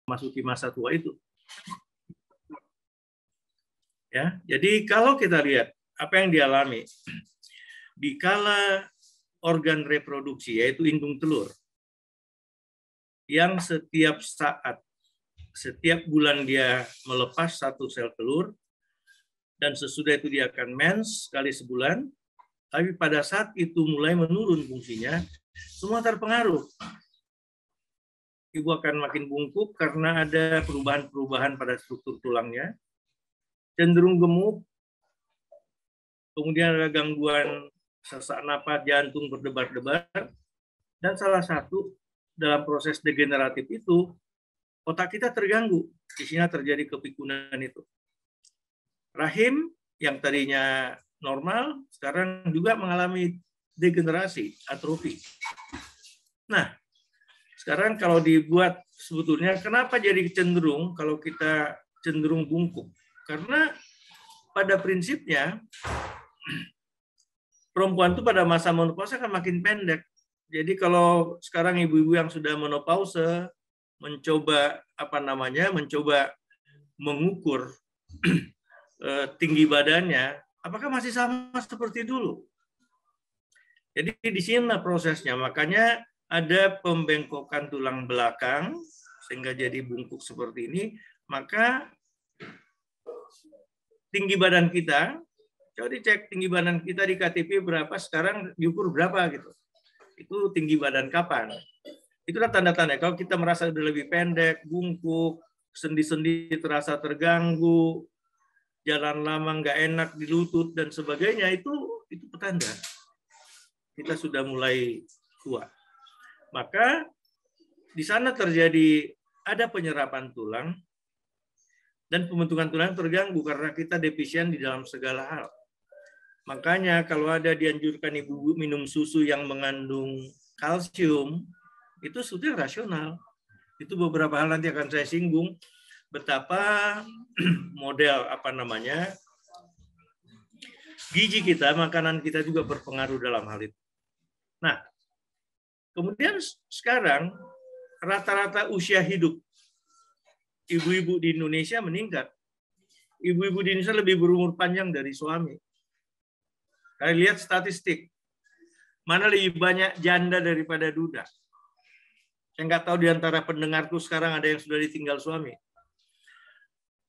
memasuki masa tua itu. Ya, jadi kalau kita lihat apa yang dialami di kala organ reproduksi, yaitu indung telur, yang setiap saat, setiap bulan dia melepas satu sel telur, dan sesudah itu dia akan mens sekali sebulan, tapi pada saat itu mulai menurun fungsinya, semua terpengaruh. Ibu akan makin bungkuk karena ada perubahan-perubahan pada struktur tulangnya, cenderung gemuk, kemudian ada gangguan sesak napas, jantung berdebar-debar, dan salah satu dalam proses degeneratif itu, otak kita terganggu, di sini terjadi kepikunan itu. Rahim yang tadinya normal, sekarang juga mengalami degenerasi, atrofi. Nah, sekarang kalau dibuat sebetulnya, kenapa jadi cenderung kalau kita cenderung bungkuk? Karena pada prinsipnya, perempuan itu pada masa menopause akan makin pendek. Jadi kalau sekarang ibu-ibu yang sudah menopause mencoba mencoba mengukur tinggi badannya, apakah masih sama seperti dulu? Jadi di sini prosesnya, makanya ada pembengkokan tulang belakang sehingga jadi bungkuk seperti ini. Maka tinggi badan kita, coba dicek tinggi badan kita di KTP berapa, sekarang diukur berapa gitu. Itu tinggi badan kapan? Itulah tanda-tanda kalau kita merasa sudah lebih pendek, bungkuk, sendi-sendi terasa terganggu, jalan lama nggak enak di lutut dan sebagainya, itu petanda kita sudah mulai tua. Maka di sana terjadi ada penyerapan tulang dan pembentukan tulang terganggu karena kita defisien di dalam segala hal. Makanya kalau ada dianjurkan ibu minum susu yang mengandung kalsium, itu sudah rasional. Itu beberapa hal nanti akan saya singgung betapa model gizi kita, makanan kita juga berpengaruh dalam hal itu. Nah, kemudian sekarang rata-rata usia hidup ibu-ibu di Indonesia meningkat. Ibu-ibu di Indonesia lebih berumur panjang dari suami. Kalian lihat statistik, mana lebih banyak janda daripada duda. Saya nggak tahu di antara pendengarku sekarang ada yang sudah ditinggal suami.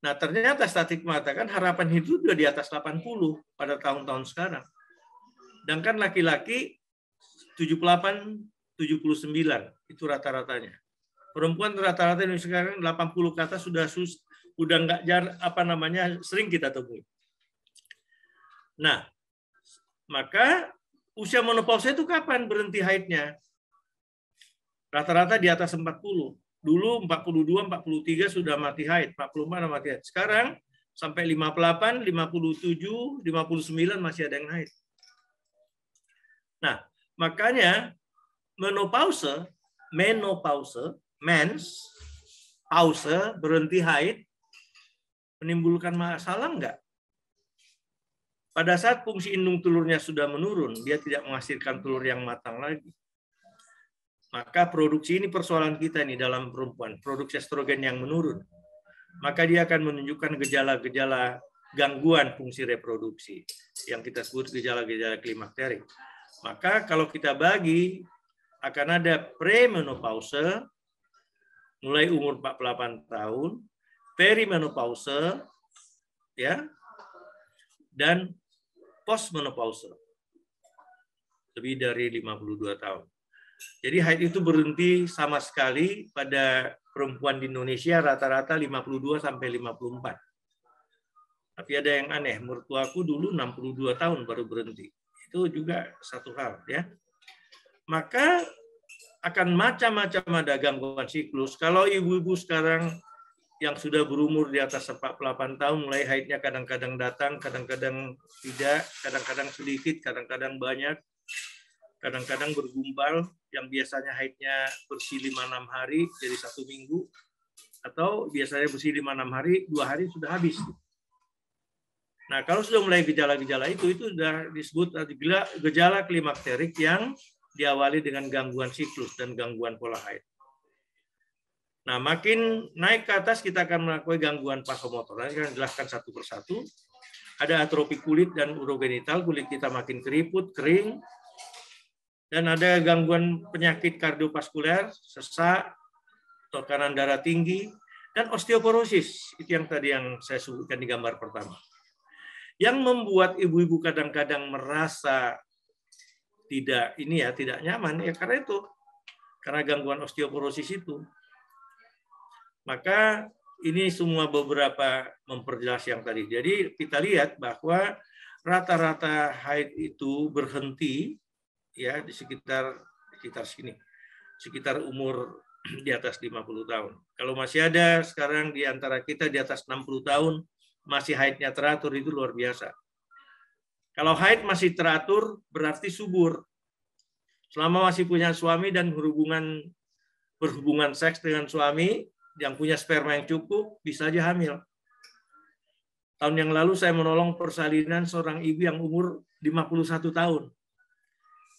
Nah, ternyata statistik mengatakan harapan hidup sudah di atas 80 pada tahun-tahun sekarang. Sedangkan laki-laki 78, 79 itu rata-ratanya. Perempuan rata-rata Indonesia sekarang 80 ke atas sudah nggak sering kita temui. Nah, maka usia menopause itu kapan berhenti haidnya? Rata-rata di atas 40. Dulu 42, 43 sudah mati haid, 44 mati haid. Sekarang sampai 58, 57, 59 masih ada yang haid. Nah, makanya menopause, mens, pause, berhenti haid, menimbulkan masalah enggak? Pada saat fungsi indung telurnya sudah menurun, dia tidak menghasilkan telur yang matang lagi. Maka produksi ini persoalan kita nih dalam perempuan, produksi estrogen yang menurun. Maka dia akan menunjukkan gejala-gejala gangguan fungsi reproduksi yang kita sebut gejala-gejala klimakterik. Maka kalau kita bagi, akan ada premenopause mulai umur 48 tahun, perimenopause ya, dan postmenopause lebih dari 52 tahun. Jadi haid itu berhenti sama sekali pada perempuan di Indonesia rata-rata 52 sampai 54. Tapi ada yang aneh, mertuaku dulu 62 tahun baru berhenti. Itu juga satu hal ya. Maka akan macam-macam ada gangguan siklus. Kalau ibu-ibu sekarang yang sudah berumur di atas 48 tahun mulai haidnya kadang-kadang datang, kadang-kadang tidak, kadang-kadang sedikit, kadang-kadang banyak. Kadang-kadang bergumpal, yang biasanya haidnya bersih 5-6 hari jadi 1 minggu, atau biasanya bersih 5-6 hari, 2 hari sudah habis. Nah, kalau sudah mulai gejala-gejala itu sudah disebut gejala klimakterik yang diawali dengan gangguan siklus dan gangguan pola haid. Nah, makin naik ke atas kita akan mengakui gangguan vasomotor. Nanti akan jelaskan satu persatu. Ada atrofi kulit dan urogenital, kulit kita makin keriput, kering. Dan ada gangguan penyakit kardiovaskuler, sesak, tekanan darah tinggi, dan osteoporosis. Itu yang tadi yang saya sebutkan di gambar pertama. Yang membuat ibu-ibu kadang-kadang merasa tidak nyaman ya karena itu, karena gangguan osteoporosis itu. Maka ini semua beberapa memperjelas yang tadi. Jadi kita lihat bahwa rata-rata haid itu berhenti ya di sekitar sini, sekitar umur di atas 50 tahun. Kalau masih ada sekarang di antara kita di atas 60 tahun masih haidnya teratur, itu luar biasa. Kalau haid masih teratur berarti subur. Selama masih punya suami dan berhubungan seks dengan suami yang punya sperma yang cukup, bisa aja hamil. Tahun yang lalu saya menolong persalinan seorang ibu yang umur 51 tahun.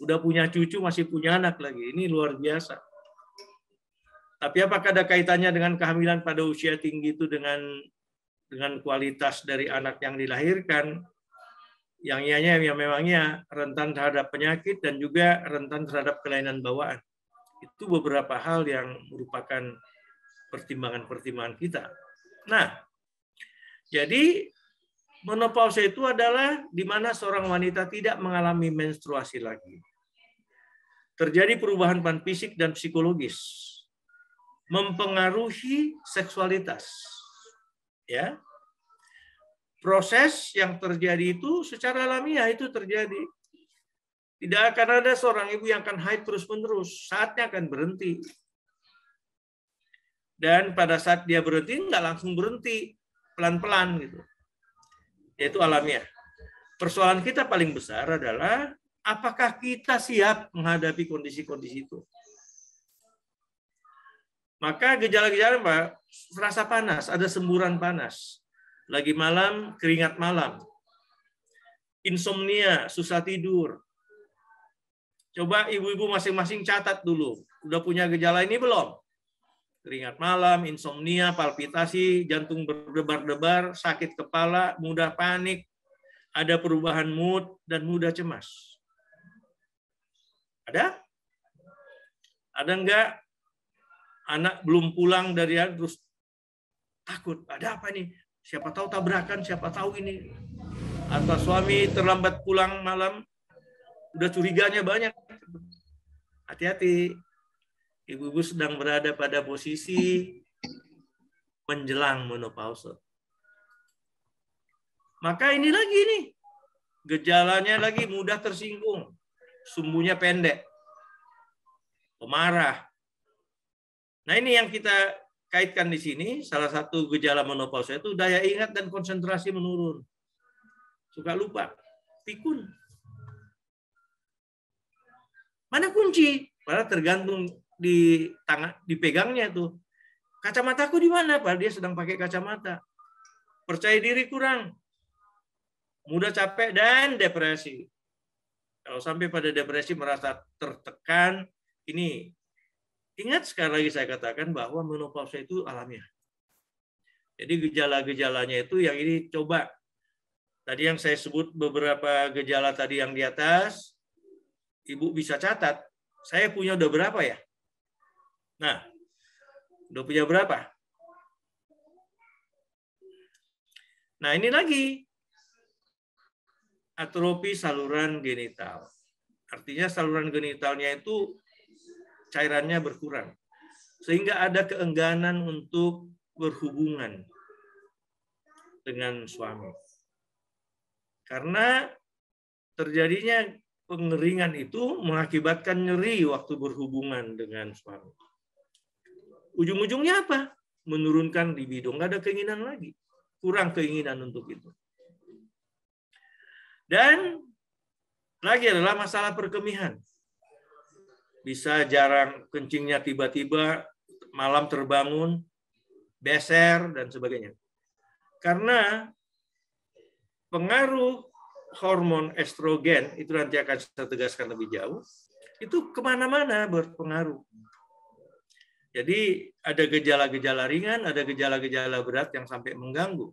Udah punya cucu, masih punya anak lagi. Ini luar biasa. Tapi apakah ada kaitannya dengan kehamilan pada usia tinggi itu dengan kualitas dari anak yang dilahirkan? Yang memangnya rentan terhadap penyakit dan juga rentan terhadap kelainan bawaan. Itu beberapa hal yang merupakan pertimbangan-pertimbangan kita. Nah, jadi menopause itu adalah di mana seorang wanita tidak mengalami menstruasi lagi. Terjadi perubahan fisik dan psikologis, mempengaruhi seksualitas. Ya. Proses yang terjadi itu secara alamiah itu terjadi. Tidak akan ada seorang ibu yang akan haid terus-menerus, saatnya akan berhenti. Dan pada saat dia berhenti, nggak langsung berhenti, pelan-pelan gitu. Yaitu alamiah. Persoalan kita paling besar adalah apakah kita siap menghadapi kondisi-kondisi itu. Maka gejala-gejala Pak, rasa panas, ada semburan panas. Lagi malam, keringat malam. Insomnia, susah tidur. Coba ibu-ibu masing-masing catat dulu. Udah punya gejala ini belum? Keringat malam, insomnia, palpitasi, jantung berdebar-debar, sakit kepala, mudah panik, ada perubahan mood, dan mudah cemas. Ada? Ada enggak? Anak belum pulang dari terus takut. Ada apa nih? Siapa tahu tabrakan, siapa tahu ini. Atau suami terlambat pulang malam, udah curiganya banyak. Hati-hati. Ibu-ibu sedang berada pada posisi menjelang menopause. Maka ini lagi nih, gejalanya lagi mudah tersinggung, sumbunya pendek, pemarah. Nah ini yang kita kaitkan di sini, salah satu gejala menopause itu daya ingat dan konsentrasi menurun. Suka lupa, pikun. Mana kunci? Padahal tergantung di tangan, dipegangnya tuh. Kacamataku di mana? Padahal dia sedang pakai kacamata. Percaya diri kurang. Mudah capek dan depresi. Kalau sampai pada depresi merasa tertekan, ini ingat sekali lagi saya katakan bahwa menopause itu alamiah. Jadi gejala-gejalanya itu yang ini coba. Tadi yang saya sebut beberapa gejala tadi yang di atas, Ibu bisa catat. Saya punya udah berapa ya? Nah, udah punya berapa? Nah, ini lagi. Atrofi saluran genital. Artinya saluran genitalnya itu cairannya berkurang. Sehingga ada keengganan untuk berhubungan dengan suami. Karena terjadinya pengeringan itu mengakibatkan nyeri waktu berhubungan dengan suami. Ujung-ujungnya apa? Menurunkan libido, nggak ada keinginan lagi. Kurang keinginan untuk itu. Dan lagi adalah masalah perkemihan. Bisa jarang kencingnya tiba-tiba, malam terbangun, beser, dan sebagainya. Karena pengaruh hormon estrogen, itu nanti akan saya tegaskan lebih jauh, itu kemana-mana berpengaruh. Jadi ada gejala-gejala ringan, ada gejala-gejala berat yang sampai mengganggu.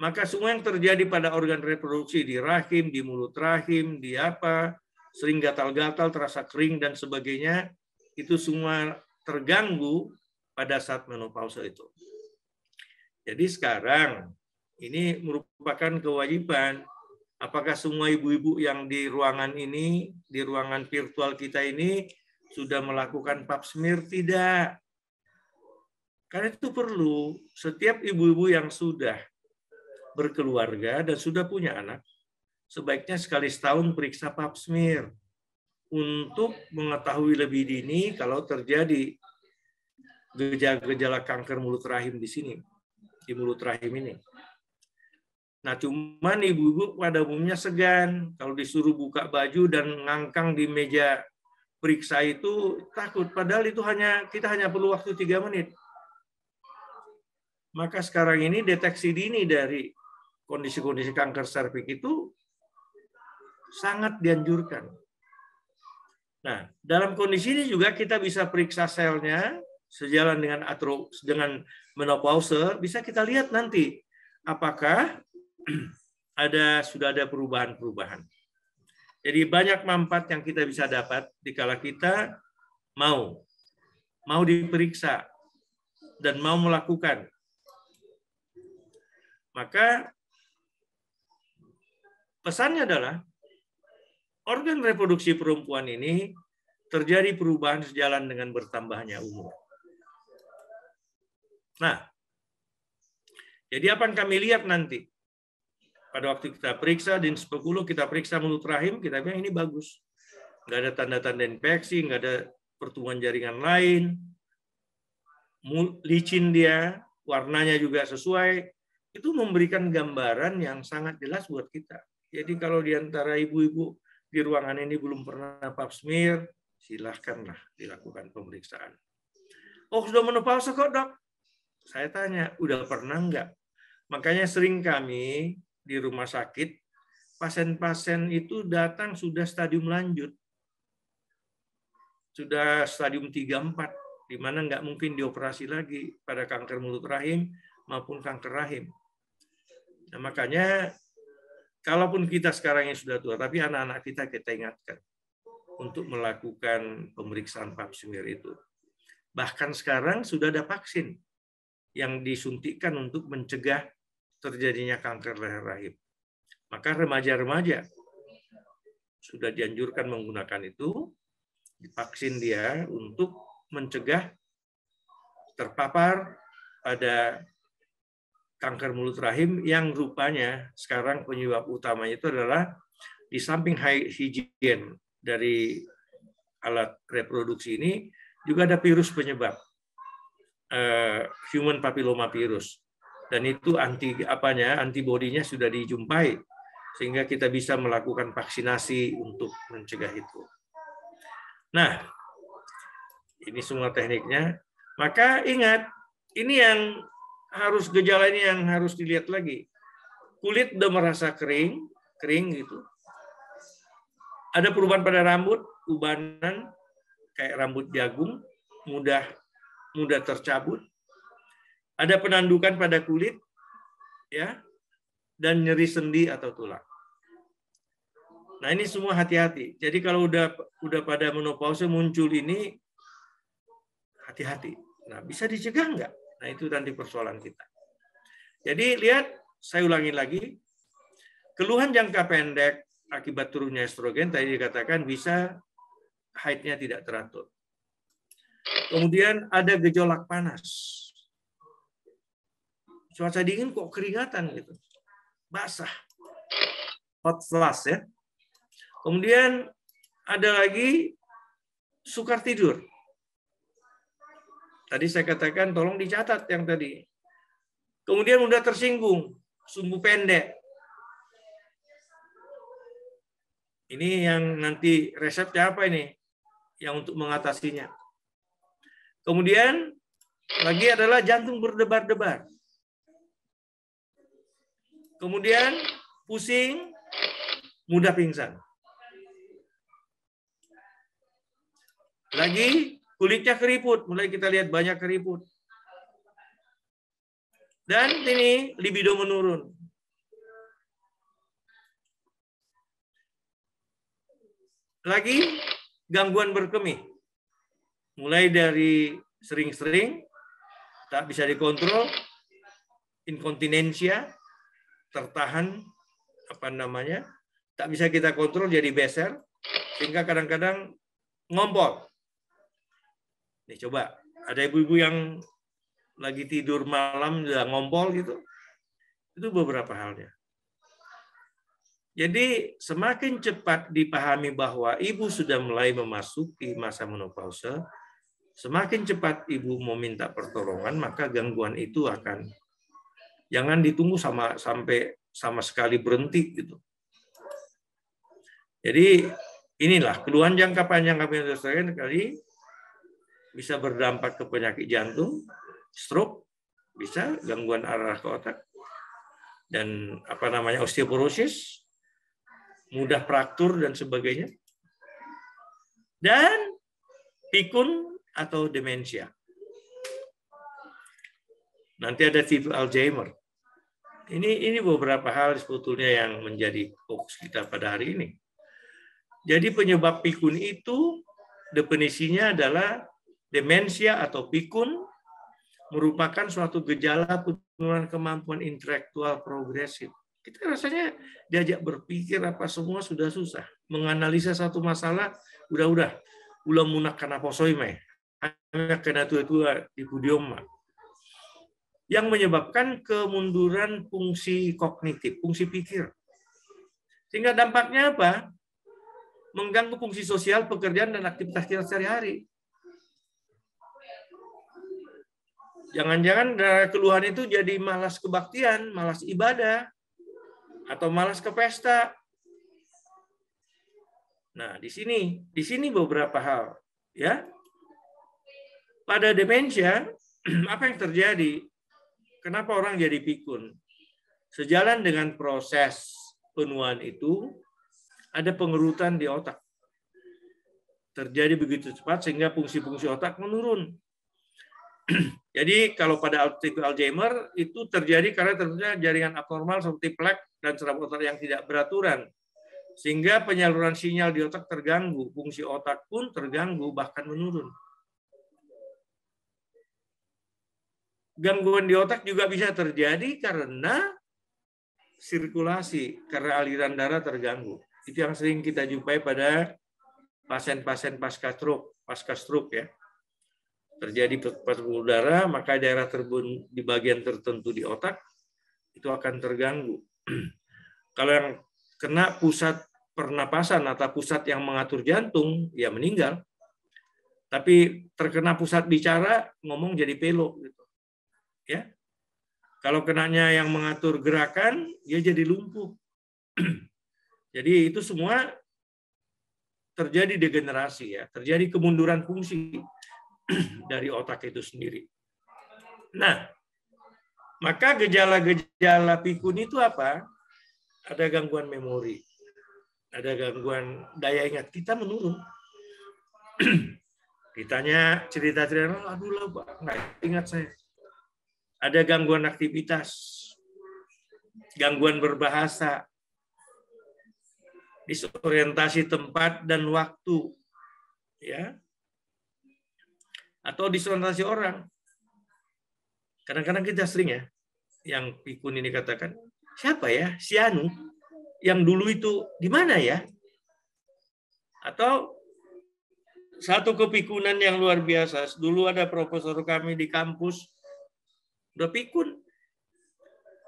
Maka semua yang terjadi pada organ reproduksi di rahim, di mulut rahim, di apa, sering gatal-gatal, terasa kering dan sebagainya, itu semua terganggu pada saat menopause itu. Jadi sekarang ini merupakan kewajiban. Apakah semua ibu-ibu yang di ruangan ini, di ruangan virtual kita ini, sudah melakukan pap smear? Tidak. Karena itu perlu setiap ibu-ibu yang sudah berkeluarga dan sudah punya anak, sebaiknya sekali setahun periksa pap smear untuk mengetahui lebih dini kalau terjadi gejala-gejala kanker mulut rahim di sini, di mulut rahim ini. Nah, cuman ibu-ibu pada umumnya segan kalau disuruh buka baju dan ngangkang di meja periksa itu takut. Padahal itu kita hanya perlu waktu 3 menit. Maka sekarang ini deteksi dini dari kondisi-kondisi kanker serviks itu sangat dianjurkan. Nah, dalam kondisi ini juga kita bisa periksa selnya sejalan dengan menopause, bisa kita lihat nanti apakah sudah ada perubahan-perubahan. Jadi banyak manfaat yang kita bisa dapat dikala kita mau diperiksa dan mau melakukan. Maka pesannya adalah organ reproduksi perempuan ini terjadi perubahan sejalan dengan bertambahnya umur. Nah, jadi apa yang kami lihat nanti? Pada waktu kita periksa di spekulum, kita periksa mulut rahim, kita bilang ini bagus. Nggak ada tanda-tanda infeksi, nggak ada pertumbuhan jaringan lain, licin dia, warnanya juga sesuai. Itu memberikan gambaran yang sangat jelas buat kita. Jadi kalau di antara ibu-ibu di ruangan ini belum pernah pap smear, silahkanlah dilakukan pemeriksaan. Oh, sudah menopause kok, Dok? Saya tanya, udah pernah nggak? Makanya sering kami di rumah sakit, pasien-pasien itu datang sudah stadium lanjut. Sudah stadium 3-4, di mana nggak mungkin dioperasi lagi pada kanker mulut rahim maupun kanker rahim. Nah, makanya, kalaupun kita sekarang yang sudah tua, tapi anak-anak kita ingatkan untuk melakukan pemeriksaan pap smear itu. Bahkan sekarang sudah ada vaksin yang disuntikkan untuk mencegah terjadinya kanker leher rahim. Maka remaja-remaja sudah dianjurkan menggunakan itu, divaksin dia untuk mencegah terpapar pada kanker mulut rahim yang rupanya sekarang penyebab utamanya itu adalah di samping higien dari alat reproduksi ini juga ada virus penyebab human papilloma virus. Dan itu antibodinya sudah dijumpai sehingga kita bisa melakukan vaksinasi untuk mencegah itu. Nah, ini semua tekniknya. Maka ingat, ini yang gejala ini yang harus dilihat lagi. Kulit udah merasa kering gitu. Ada perubahan pada rambut, ubanan kayak rambut jagung, mudah tercabut. Ada penandukan pada kulit, ya, dan nyeri sendi atau tulang. Nah, ini semua hati-hati. Jadi kalau udah pada menopause muncul ini, hati-hati. Nah, bisa dicegah nggak? Nah, itu nanti persoalan kita. Jadi lihat, saya ulangi lagi, keluhan jangka pendek akibat turunnya estrogen tadi dikatakan bisa haidnya tidak teratur. Kemudian ada gejolak panas. Cuaca dingin kok keringatan gitu. Basah. Hot flash ya. Kemudian ada lagi sukar tidur. Tadi saya katakan tolong dicatat yang tadi. Kemudian mudah tersinggung, sumbu pendek. Ini yang nanti resepnya apa ini? Yang untuk mengatasinya. Kemudian lagi adalah jantung berdebar-debar. Kemudian pusing, mudah pingsan. Lagi kulitnya keriput, mulai kita lihat banyak keriput. Dan ini libido menurun. Lagi gangguan berkemih. Mulai dari sering-sering, tak bisa dikontrol, inkontinensia, tertahan, tak bisa kita kontrol jadi beser, sehingga kadang-kadang ngompol. Nih coba, ada ibu-ibu yang lagi tidur malam udah ngompol gitu, itu beberapa halnya. Jadi semakin cepat dipahami bahwa ibu sudah mulai memasuki masa menopause, semakin cepat ibu mau minta pertolongan, maka gangguan itu akan jangan ditunggu sampai sama sekali berhenti gitu. Jadi inilah keluhan jangka panjang kami selesaikan kali bisa berdampak ke penyakit jantung, stroke, bisa gangguan arah ke otak, dan osteoporosis, mudah fraktur dan sebagainya, dan pikun atau demensia. Nanti ada tipe Alzheimer. Ini beberapa hal sebetulnya yang menjadi fokus kita pada hari ini. Jadi penyebab pikun itu definisinya adalah demensia atau pikun merupakan suatu gejala penurunan kemampuan intelektual progresif. Kita rasanya diajak berpikir apa semua sudah susah. Menganalisa satu masalah udah munak karena posoime. Hanya karena tua-tua di pudioma. Yang menyebabkan kemunduran fungsi kognitif, fungsi pikir. Sehingga dampaknya apa? Mengganggu fungsi sosial, pekerjaan, dan aktivitas kita sehari-hari. Jangan-jangan keluhan itu jadi malas kebaktian, malas ibadah, atau malas ke pesta. Nah, di sini beberapa hal, ya. Pada demensia, apa yang terjadi? Kenapa orang jadi pikun? Sejalan dengan proses penuaan itu, ada pengerutan di otak. Terjadi begitu cepat sehingga fungsi-fungsi otak menurun. Jadi kalau pada tipe Alzheimer itu terjadi karena ternyata jaringan abnormal seperti plak dan saraf otak yang tidak beraturan. Sehingga penyaluran sinyal di otak terganggu, fungsi otak pun terganggu bahkan menurun. Gangguan di otak juga bisa terjadi karena sirkulasi, karena aliran darah terganggu. Itu yang sering kita jumpai pada pasien-pasien pasca stroke ya. Terjadi pembuluh darah, maka daerah di bagian tertentu di otak itu akan terganggu. Kalau yang kena pusat pernapasan atau pusat yang mengatur jantung, ya meninggal. Tapi terkena pusat bicara, ngomong jadi pelo gitu. Ya. Kalau kenanya yang mengatur gerakan, dia jadi lumpuh. Jadi itu semua terjadi degenerasi ya, terjadi kemunduran fungsi dari otak itu sendiri. Nah, maka gejala-gejala pikun itu apa? Ada gangguan memori, ada gangguan daya ingat kita menurun. Ditanya cerita-cerita, aduh lah, nggak ingat saya. Ada gangguan aktivitas, gangguan berbahasa, disorientasi tempat dan waktu, ya, atau disorientasi orang. Kadang-kadang kita sering ya, yang pikun ini katakan, siapa ya si Anu yang dulu itu di mana ya? Atau satu kepikunan yang luar biasa. Dulu ada profesor kami di kampus, udah pikun.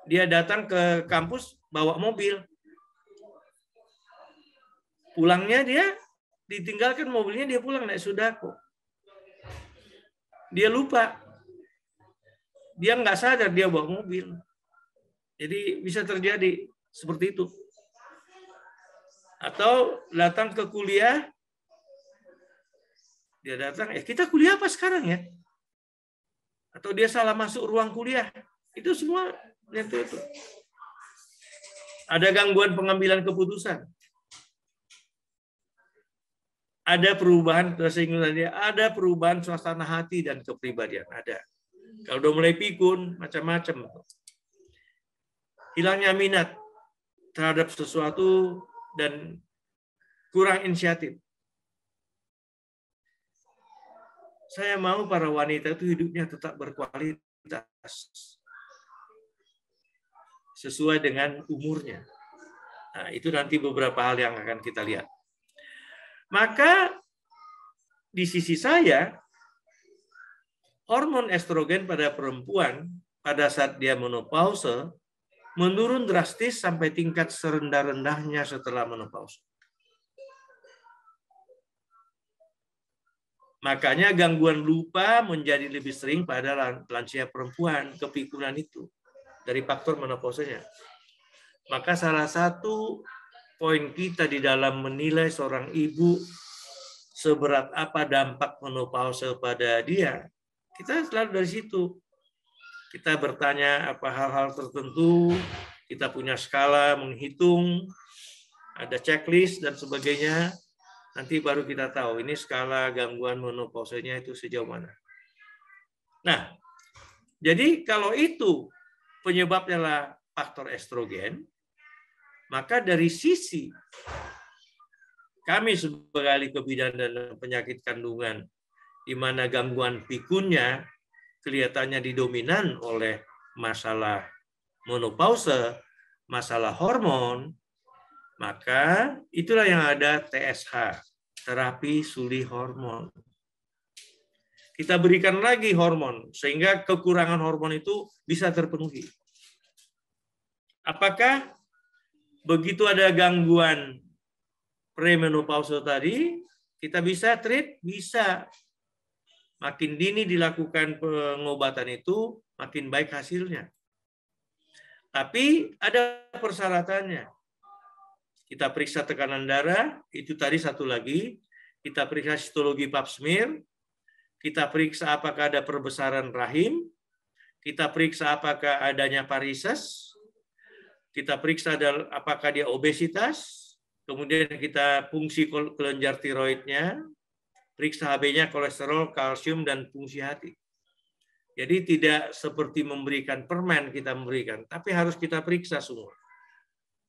Dia datang ke kampus bawa mobil. Pulangnya dia ditinggalkan mobilnya, dia pulang naik Sudako. Dia lupa. Dia nggak sadar dia bawa mobil. Jadi bisa terjadi seperti itu. Atau datang ke kuliah, dia datang, kita kuliah apa sekarang ya? Atau dia salah masuk ruang kuliah. Itu semua itu. Ada gangguan pengambilan keputusan. Ada perubahan kesehinggaan dia, ada perubahan suasana hati dan kepribadian, ada. Kalau udah mulai pikun, macam-macam. Hilangnya minat terhadap sesuatu dan kurang inisiatif. Saya mau para wanita itu hidupnya tetap berkualitas sesuai dengan umurnya. Nah, itu nanti beberapa hal yang akan kita lihat. Maka di sisi saya, hormon estrogen pada perempuan pada saat dia menopause menurun drastis sampai tingkat serendah-rendahnya setelah menopause. Makanya gangguan lupa menjadi lebih sering pada lansia perempuan, kepikunan itu dari faktor menopausenya. Maka salah satu poin kita di dalam menilai seorang ibu seberat apa dampak menopause pada dia, kita selalu dari situ. Kita bertanya apa hal-hal tertentu, kita punya skala menghitung, ada checklist dan sebagainya. Nanti baru kita tahu ini skala gangguan menopausenya itu sejauh mana. Nah, jadi kalau itu penyebabnya adalah faktor estrogen, maka dari sisi kami sebagai ahli kebidanan dan penyakit kandungan, di mana gangguan pikunnya kelihatannya didominan oleh masalah menopause, masalah hormon, maka itulah yang ada TSH, terapi sulih hormon. Kita berikan lagi hormon, sehingga kekurangan hormon itu bisa terpenuhi. Apakah begitu ada gangguan premenopause tadi, kita bisa treat? Bisa. Makin dini dilakukan pengobatan itu, makin baik hasilnya. Tapi ada persyaratannya. Kita periksa tekanan darah, itu tadi satu lagi. Kita periksa histologi pap smear. Kita periksa apakah ada perbesaran rahim. Kita periksa apakah adanya varises. Kita periksa apakah dia obesitas. Kemudian kita fungsi kelenjar tiroidnya. Periksa HB-nya, kolesterol, kalsium, dan fungsi hati. Jadi tidak seperti memberikan permen kita memberikan, tapi harus kita periksa semua.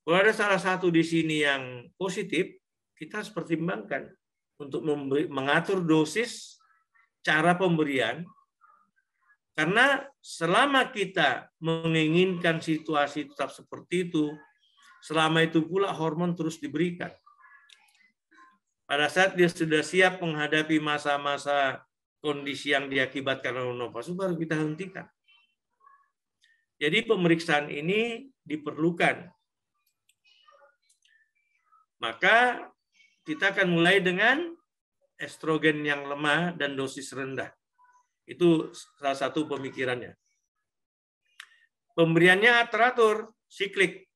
Kalau ada salah satu di sini yang positif, kita harus pertimbangkan untuk mengatur dosis, cara pemberian, karena selama kita menginginkan situasi tetap seperti itu, selama itu pula hormon terus diberikan. Pada saat dia sudah siap menghadapi masa-masa kondisi yang diakibatkan oleh menopause, baru kita hentikan. Jadi pemeriksaan ini diperlukan. Maka kita akan mulai dengan estrogen yang lemah dan dosis rendah. Itu salah satu pemikirannya. Pemberiannya teratur, siklik.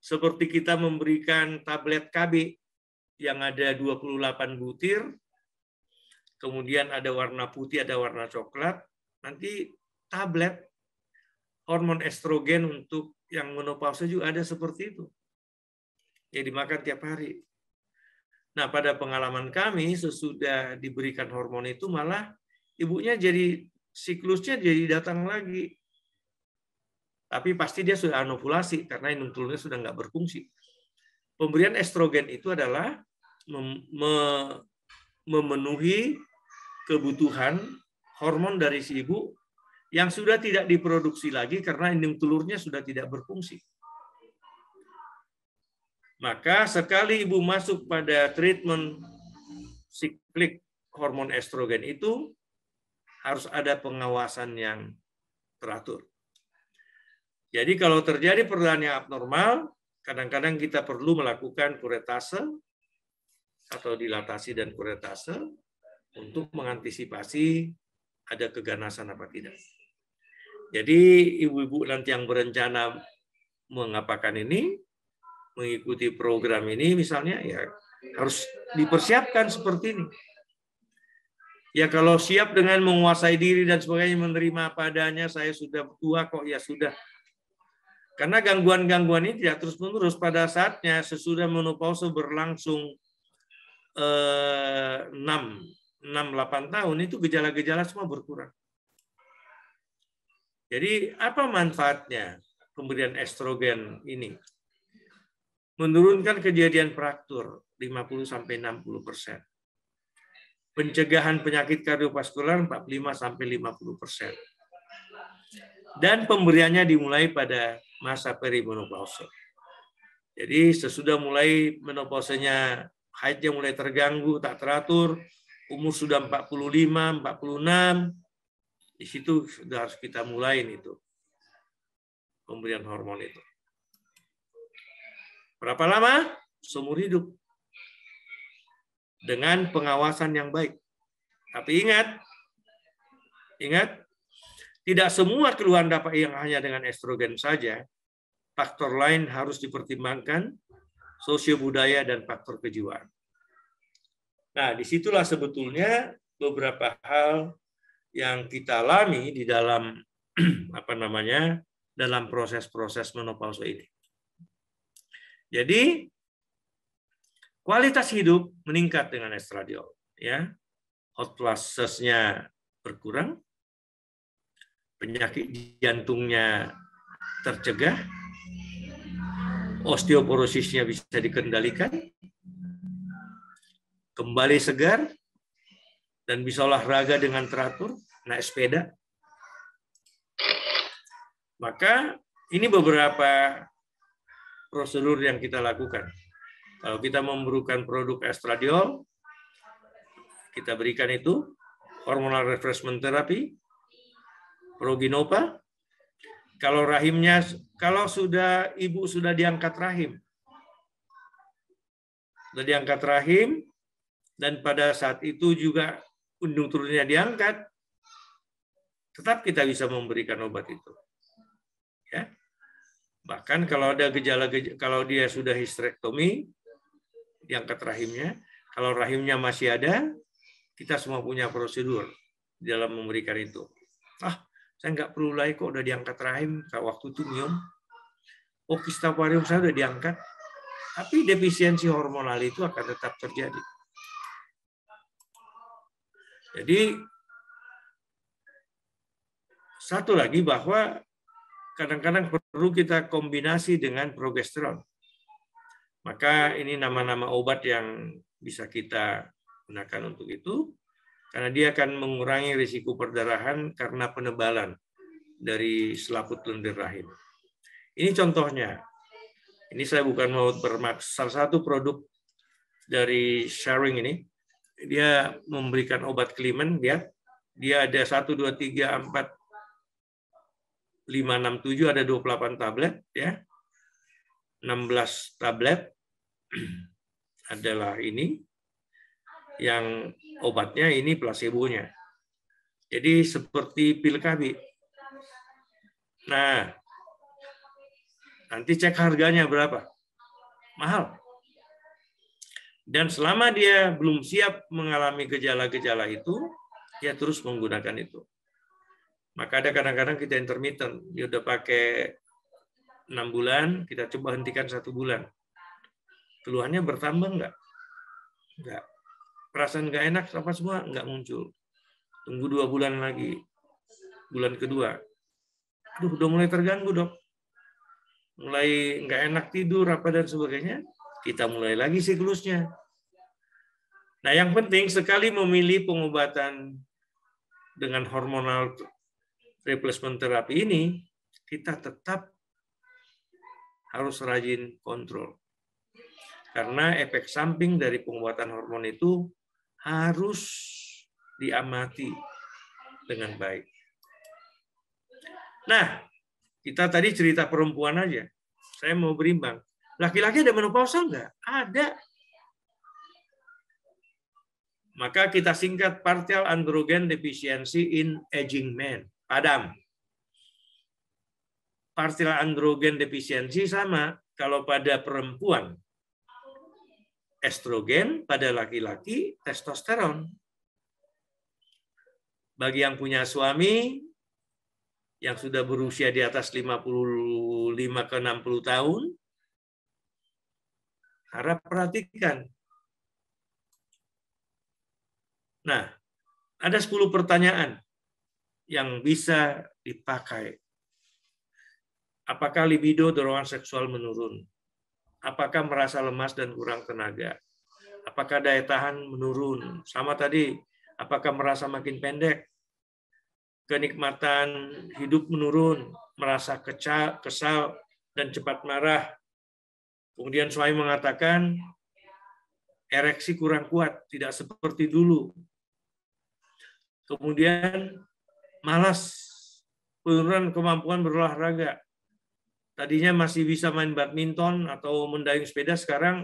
Seperti kita memberikan tablet KB yang ada 28 butir, kemudian ada warna putih, ada warna coklat. Nanti tablet hormon estrogen untuk yang menopause juga ada seperti itu. Jadi dimakan tiap hari. Nah, pada pengalaman kami sesudah diberikan hormon itu malah ibunya jadi siklusnya jadi datang lagi. Tapi pasti dia sudah anovulasi karena indung telurnya sudah nggak berfungsi. Pemberian estrogen itu adalah memenuhi kebutuhan hormon dari si ibu yang sudah tidak diproduksi lagi karena indung telurnya sudah tidak berfungsi. Maka sekali ibu masuk pada treatment siklik hormon estrogen itu harus ada pengawasan yang teratur. Jadi kalau terjadi perdarahan yang abnormal, kadang-kadang kita perlu melakukan kuretase atau dilatasi dan kuretase untuk mengantisipasi ada keganasan apa tidak. Jadi ibu-ibu nanti yang berencana mengapakan ini, mengikuti program ini misalnya, ya harus dipersiapkan seperti ini. Ya kalau siap dengan menguasai diri dan sebagainya, menerima apa adanya, saya sudah tua kok, ya sudah. Karena gangguan-gangguan ini tidak terus-menerus. Pada saatnya sesudah menopause berlangsung 6-8 tahun itu gejala-gejala semua berkurang. Jadi apa manfaatnya pemberian estrogen ini? Menurunkan kejadian fraktur 50-60%. Pencegahan penyakit kardiovaskular 45-50%. Dan pemberiannya dimulai pada masa perimenopause. Jadi sesudah mulai menopausenya, haidnya mulai terganggu, tak teratur, umur sudah 45, 46, di situ sudah harus kita mulain itu pemberian hormon itu. Berapa lama? Seumur hidup. Dengan pengawasan yang baik. Tapi ingat, tidak semua keluhan dapat yang hanya dengan estrogen saja. Faktor lain harus dipertimbangkan, sosio budaya dan faktor kejiwaan. Nah, disitulah sebetulnya beberapa hal yang kita alami di dalam dalam proses-proses menopause ini. Jadi kualitas hidup meningkat dengan estradiol, ya. Hot flushes-nya berkurang, penyakit jantungnya tercegah, osteoporosisnya bisa dikendalikan, kembali segar, dan bisa olahraga dengan teratur, naik sepeda. Maka ini beberapa prosedur yang kita lakukan. Kalau kita memerlukan produk estradiol, kita berikan itu, hormonal refreshment therapy, proginopa. Kalau rahimnya, kalau ibu sudah diangkat rahim, dan pada saat itu juga indung telurnya diangkat, tetap kita bisa memberikan obat itu. Ya. Bahkan kalau ada gejala-gejala, kalau dia sudah histerektomi, diangkat rahimnya, kalau rahimnya masih ada, kita semua punya prosedur dalam memberikan itu. Saya nggak perlu lagi kok udah diangkat rahim, waktu itu nyium. Oh, kista ovarium saya udah diangkat. Tapi defisiensi hormonal itu akan tetap terjadi. Jadi, satu lagi bahwa kadang-kadang perlu kita kombinasi dengan progesteron. Maka ini nama-nama obat yang bisa kita gunakan untuk itu, karena dia akan mengurangi risiko perdarahan karena penebalan dari selaput lendir rahim. Ini contohnya. Ini saya bukan mau bermaksud, salah satu produk dari Sharing ini, dia memberikan obat Klimen, dia ada 1, 2, 3, 4, 5, 6, 7, ada 28 tablet, ya. 16 tablet adalah ini, yang obatnya ini placebo-nya. Jadi seperti pil KB. Nah, nanti cek harganya berapa. Mahal. Dan selama dia belum siap mengalami gejala-gejala itu, dia terus menggunakan itu. Maka ada kadang-kadang kita intermittent. Dia udah pakai 6 bulan, kita coba hentikan 1 bulan. Keluhannya bertambah enggak? Enggak. Perasaan nggak enak apa semua nggak muncul. Tunggu 2 bulan lagi. Bulan kedua. Aduh, udah mulai terganggu, Dok. Mulai nggak enak tidur, apa dan sebagainya. Kita mulai lagi siklusnya. Nah, yang penting sekali memilih pengobatan dengan hormonal replacement therapy ini, kita tetap harus rajin kontrol. Karena efek samping dari pengobatan hormon itu harus diamati dengan baik. Nah, kita tadi cerita perempuan aja. Saya mau berimbang. Laki-laki ada menopause enggak? Ada. Maka kita singkat partial androgen deficiency in aging men. PADAM. Partial androgen deficiency sama kalau pada perempuan estrogen, pada laki-laki testosteron. Bagi yang punya suami yang sudah berusia di atas 55 ke 60 tahun, harap perhatikan. Nah, ada 10 pertanyaan yang bisa dipakai. Apakah libido, dorongan seksual menurun? Apakah merasa lemas dan kurang tenaga? Apakah daya tahan menurun? Sama tadi, apakah merasa makin pendek? Kenikmatan hidup menurun, merasa kesal dan cepat marah. Kemudian suami mengatakan ereksi kurang kuat, tidak seperti dulu. Kemudian malas, penurunan kemampuan berolahraga. Tadinya masih bisa main badminton atau mendayung sepeda, sekarang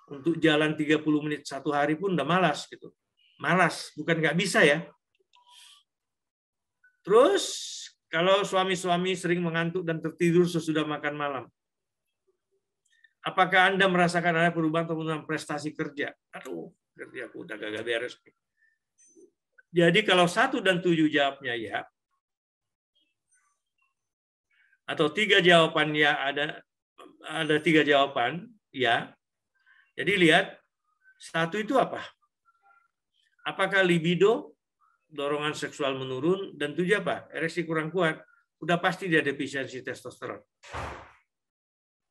untuk jalan 30 menit satu hari pun udah malas gitu. Malas, bukan nggak bisa ya. Terus kalau suami-suami sering mengantuk dan tertidur sesudah makan malam, apakah Anda merasakan ada perubahan atau penurunan prestasi kerja? Aduh, kerja aku udah gak beres. Jadi kalau 1 dan 7 jawabnya ya, atau 3 jawaban ya, ada 3 jawaban ya. Jadi lihat, 1 itu apa? Apakah libido, dorongan seksual menurun, dan 7 apa? Ereksi kurang kuat. Udah pasti dia defisiensi testosteron.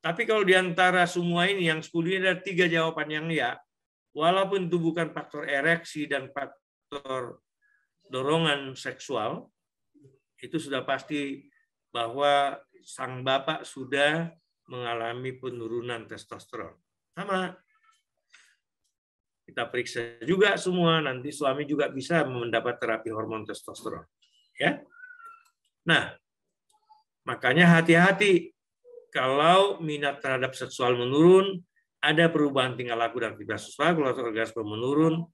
Tapi kalau di antara semua ini, yang 10 ini ada 3 jawaban yang ya, walaupun itu bukan faktor ereksi dan faktor dorongan seksual, itu sudah pasti bahwa sang bapak sudah mengalami penurunan testosteron. Sama. Kita periksa juga semua, nanti suami juga bisa mendapat terapi hormon testosteron. Ya. Nah, makanya hati-hati kalau minat terhadap seksual menurun, ada perubahan tingkah laku dan aktivitas seksual, kalau orgasme menurun,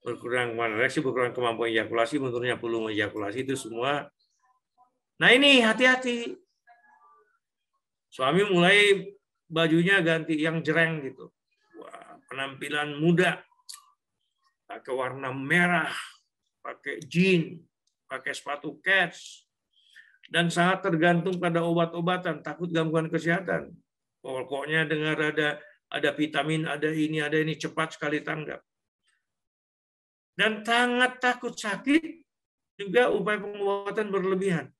berkurang kemampuan ereksi, berkurang kemampuan ejakulasi, menurunnya volume ejakulasi, itu semua. Nah ini hati-hati. Suami mulai bajunya ganti yang jereng gitu. Wah, penampilan muda, pakai warna merah, pakai jeans, pakai sepatu kets, dan sangat tergantung pada obat-obatan, takut gangguan kesehatan. Pokoknya dengar ada vitamin, ada ini cepat sekali tanggap. Dan sangat takut sakit, juga upaya pengobatan berlebihan.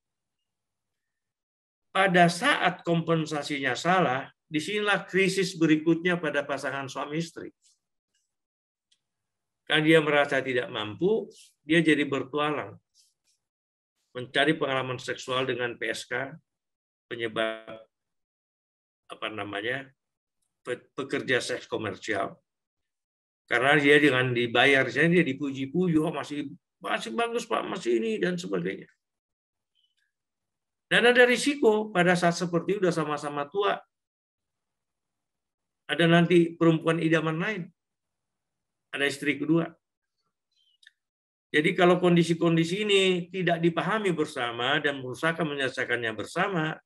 Pada saat kompensasinya salah, disinilah krisis berikutnya pada pasangan suami istri. Karena dia merasa tidak mampu, dia jadi bertualang. Mencari pengalaman seksual dengan PSK, penyebab pekerja seks komersial. Karena dia dengan dibayar, dia dipuji-puji, oh masih bagus Pak, masih ini dan sebagainya. Dan ada risiko pada saat seperti itu udah sama-sama tua. Ada nanti perempuan idaman lain. Ada istri kedua. Jadi kalau kondisi-kondisi ini tidak dipahami bersama dan berusaha menyelesaikannya bersama,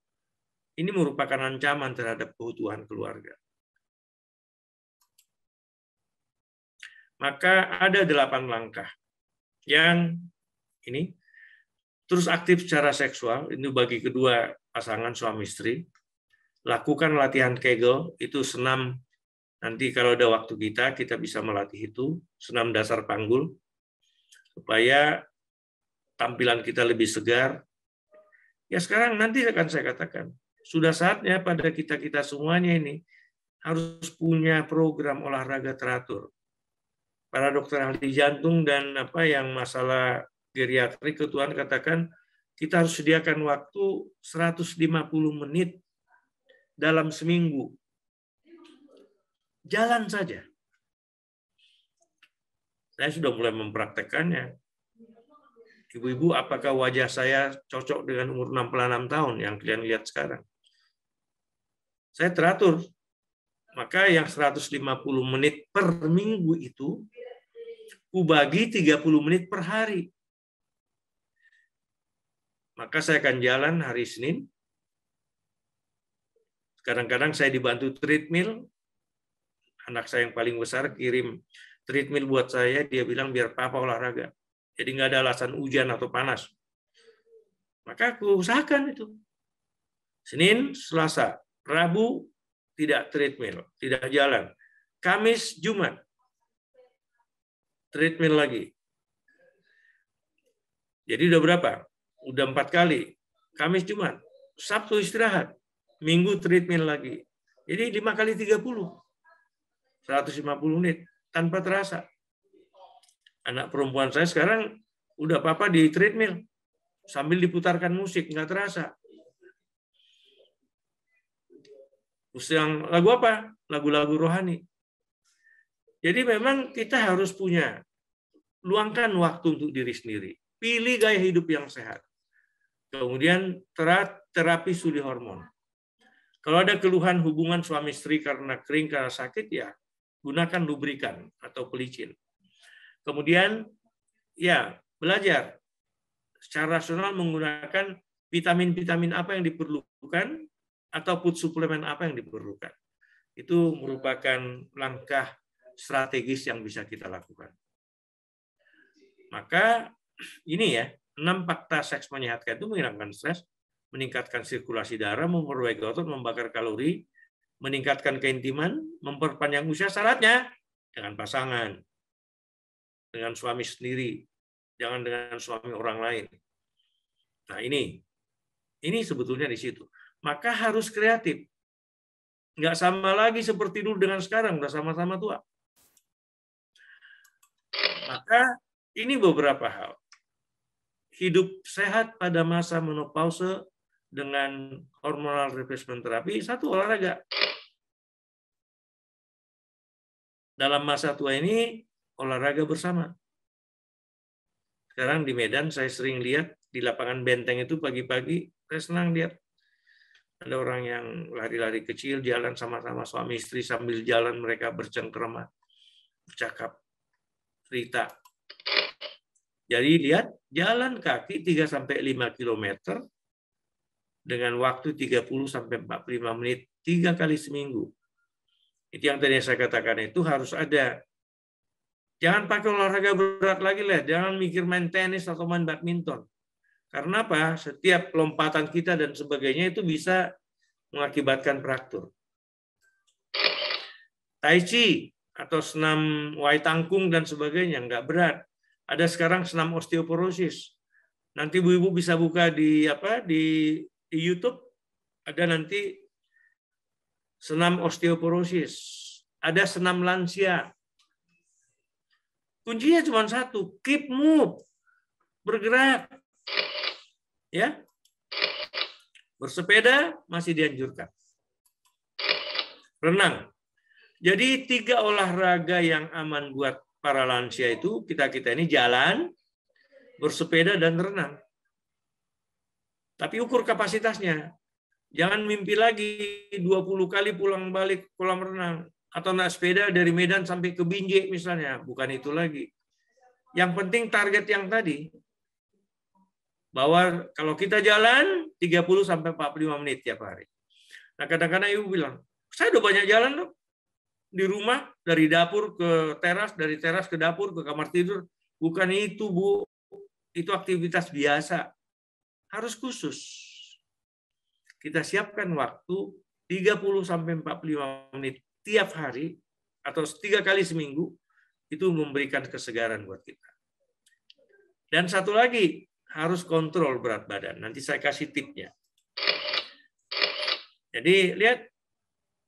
ini merupakan ancaman terhadap keutuhan keluarga. Maka ada 8 langkah yang ini. Terus aktif secara seksual, ini bagi kedua pasangan suami istri. Lakukan latihan Kegel, itu senam, nanti kalau ada waktu kita bisa melatih itu, senam dasar panggul, supaya tampilan kita lebih segar. Ya sekarang nanti akan saya katakan, sudah saatnya pada kita-kita semuanya ini harus punya program olahraga teratur. Para dokter ahli jantung dan yang masalah geriatri ketuaan katakan kita harus sediakan waktu 150 menit dalam seminggu. Jalan saja. Saya sudah mulai mempraktekannya. Ibu-ibu, apakah wajah saya cocok dengan umur 66 tahun yang kalian lihat sekarang? Saya teratur. Maka yang 150 menit per minggu itu, kubagi 30 menit per hari. Maka saya akan jalan hari Senin. Kadang-kadang saya dibantu treadmill. Anak saya yang paling besar kirim treadmill buat saya. Dia bilang biar papa olahraga. Jadi nggak ada alasan hujan atau panas. Maka aku usahakan itu. Senin, Selasa, Rabu tidak treadmill, tidak jalan. Kamis, Jumat treadmill lagi. Jadi udah berapa? Udah 4 kali. Kamis, Jumat. Sabtu istirahat. Minggu treadmill lagi. Jadi 5 kali 30. 150 menit. Tanpa terasa. Anak perempuan saya sekarang udah papa di treadmill. Sambil diputarkan musik. Nggak terasa. Yang lagu apa? Lagu-lagu rohani. Jadi memang kita harus punya. Luangkan waktu untuk diri sendiri. Pilih gaya hidup yang sehat. Kemudian terapi studi hormon. Kalau ada keluhan hubungan suami istri karena kering, karena sakit, ya gunakan lubrikan atau pelicin. Kemudian ya belajar secara rasional menggunakan vitamin-vitamin apa yang diperlukan atau food suplemen apa yang diperlukan. Itu merupakan langkah strategis yang bisa kita lakukan. Maka ini ya, 6 fakta seks menyehatkan itu menghilangkan stres, meningkatkan sirkulasi darah, memperbaiki otot, membakar kalori, meningkatkan keintiman, memperpanjang usia. Syaratnya dengan pasangan, dengan suami sendiri, jangan dengan suami orang lain. Nah ini sebetulnya di situ. Maka harus kreatif. Nggak sama lagi seperti dulu dengan sekarang, udah sama-sama tua. Maka ini beberapa hal. Hidup sehat pada masa menopause dengan hormonal replacement therapy, satu olahraga. Dalam masa tua ini, olahraga bersama. Sekarang di Medan, saya sering lihat di lapangan benteng itu pagi-pagi, saya senang lihat. Ada orang yang lari-lari kecil, jalan sama-sama suami istri, sambil jalan mereka bercengkrama, bercakap, cerita. Jadi lihat, jalan kaki 3-5 km dengan waktu 30-45 menit 3 kali seminggu. Itu yang tadi saya katakan, itu harus ada. Jangan pakai olahraga berat lagi, jangan mikir main tenis atau main badminton. Karena apa? Setiap lompatan kita dan sebagainya itu bisa mengakibatkan fraktur. Tai Chi atau senam Wai Tangkung dan sebagainya nggak berat. Ada sekarang senam osteoporosis. Nanti ibu-ibu bisa buka di YouTube, ada nanti senam osteoporosis, ada senam lansia. Kuncinya cuma satu, keep move, bergerak. Ya. Bersepeda masih dianjurkan. Renang. Jadi 3 olahraga yang aman buat para lansia itu kita ini jalan, bersepeda dan renang. Tapi ukur kapasitasnya. Jangan mimpi lagi 20 kali pulang balik kolam renang atau naik sepeda dari Medan sampai ke Binjai misalnya, bukan itu lagi. Yang penting target yang tadi. Bahwa kalau kita jalan 30-45 menit tiap hari. Nah, kadang-kadang ibu bilang, "Saya udah banyak jalan loh. Di rumah, dari dapur ke teras, dari teras ke dapur, ke kamar tidur." Bukan itu, Bu. Itu aktivitas biasa. Harus khusus. Kita siapkan waktu 30-45 menit tiap hari, atau 3 kali seminggu, itu memberikan kesegaran buat kita. Dan satu lagi, harus kontrol berat badan. Nanti saya kasih tipsnya. Jadi lihat,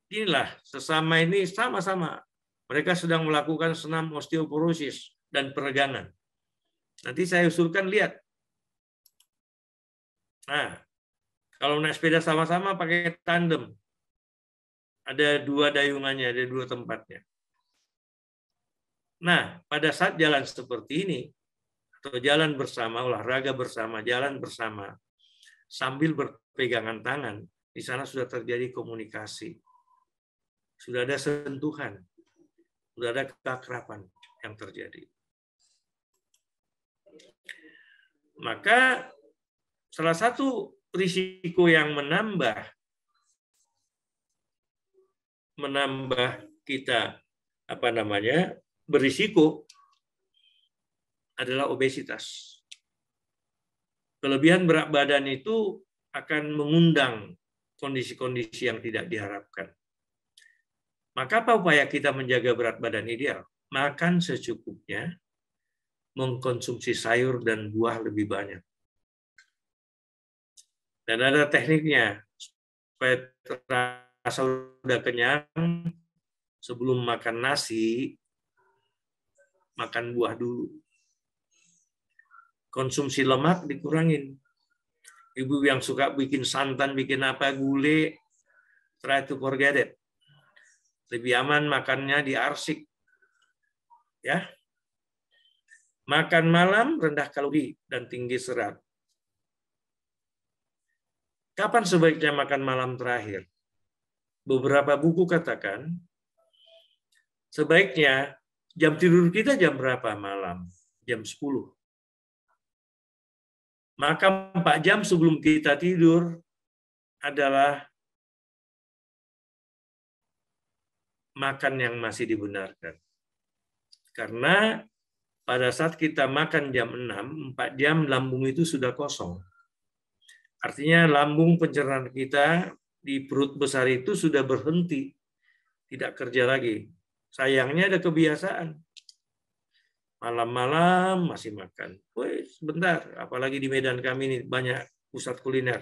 inilah sesama ini sama-sama. Mereka sedang melakukan senam osteoporosis dan peregangan. Nanti saya usulkan, lihat. Nah, kalau naik sepeda sama-sama pakai tandem. Ada 2 dayungannya, ada 2 tempatnya. Nah, pada saat jalan seperti ini, atau jalan bersama, olahraga bersama, jalan bersama, sambil berpegangan tangan, di sana sudah terjadi komunikasi. Sudah ada sentuhan, sudah ada keakraban yang terjadi. Maka salah satu risiko yang menambah kita berisiko adalah obesitas. Kelebihan berat badan itu akan mengundang kondisi-kondisi yang tidak diharapkan. Maka apa upaya kita menjaga berat badan ideal? Makan secukupnya, mengkonsumsi sayur dan buah lebih banyak. Dan ada tekniknya supaya terasa udah kenyang, sebelum makan nasi, makan buah dulu. Konsumsi lemak dikurangin. Ibu yang suka bikin santan, bikin apa, gulai, try to forget it. Lebih aman makannya di arsik. Ya. Makan malam rendah kalori dan tinggi serat. Kapan sebaiknya makan malam terakhir? Beberapa buku katakan, sebaiknya jam tidur kita jam berapa malam? Jam 10. Maka 4 jam sebelum kita tidur adalah makan yang masih dibenarkan. Karena pada saat kita makan jam 6, 4 jam lambung itu sudah kosong. Artinya lambung pencernaan kita di perut besar itu sudah berhenti, tidak kerja lagi. Sayangnya ada kebiasaan. Malam-malam masih makan. Woi, sebentar, apalagi di Medan kami ini banyak pusat kuliner.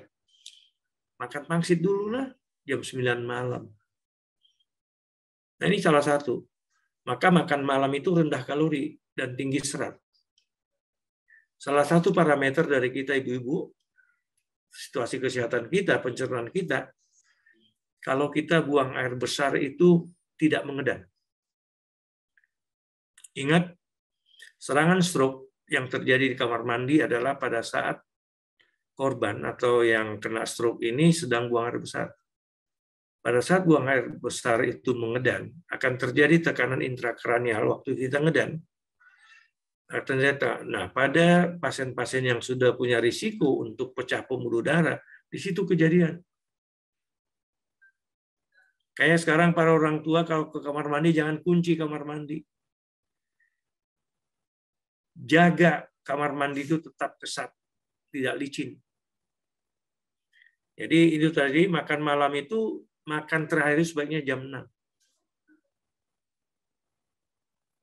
Makan pangsit dulu lah, jam 9 malam. Nah ini salah satu. Maka makan malam itu rendah kalori dan tinggi serat. Salah satu parameter dari kita ibu-ibu, situasi kesehatan kita, pencernaan kita, kalau kita buang air besar itu tidak mengedan. Ingat, serangan stroke yang terjadi di kamar mandi adalah pada saat korban atau yang kena stroke ini sedang buang air besar. Pada saat buang air besar itu mengedan, akan terjadi tekanan intrakranial waktu kita ngedan. Ternyata, nah pada pasien-pasien yang sudah punya risiko untuk pecah pembuluh darah, di situ kejadian. Kayak sekarang para orang tua kalau ke kamar mandi jangan kunci kamar mandi. Jaga kamar mandi itu tetap kesat, tidak licin. Jadi itu tadi makan malam itu, makan terakhir sebaiknya jam 6.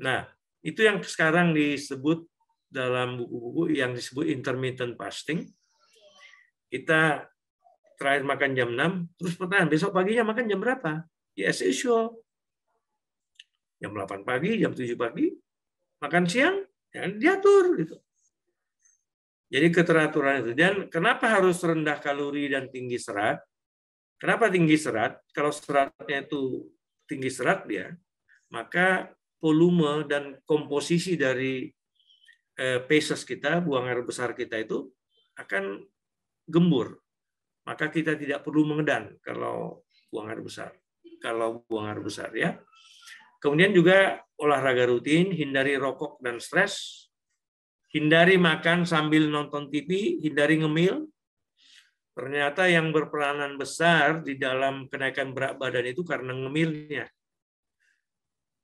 Nah, itu yang sekarang disebut dalam buku-buku yang disebut intermittent fasting. Kita terakhir makan jam 6, terus pertanyaan, besok paginya makan jam berapa? Ya, as usual. Jam 8 pagi, jam 7 pagi, makan siang, ya diatur gitu. Jadi keteraturan itu. Dan kenapa harus rendah kalori dan tinggi serat? Kenapa tinggi serat? Kalau seratnya itu tinggi serat dia, maka volume dan komposisi dari feses kita, buang air besar kita itu akan gembur. Maka kita tidak perlu mengedan kalau buang air besar. Kalau buang air besar ya. Kemudian juga olahraga rutin, hindari rokok dan stres. Hindari makan sambil nonton TV, hindari ngemil. Ternyata yang berperanan besar di dalam kenaikan berat badan itu karena ngemilnya.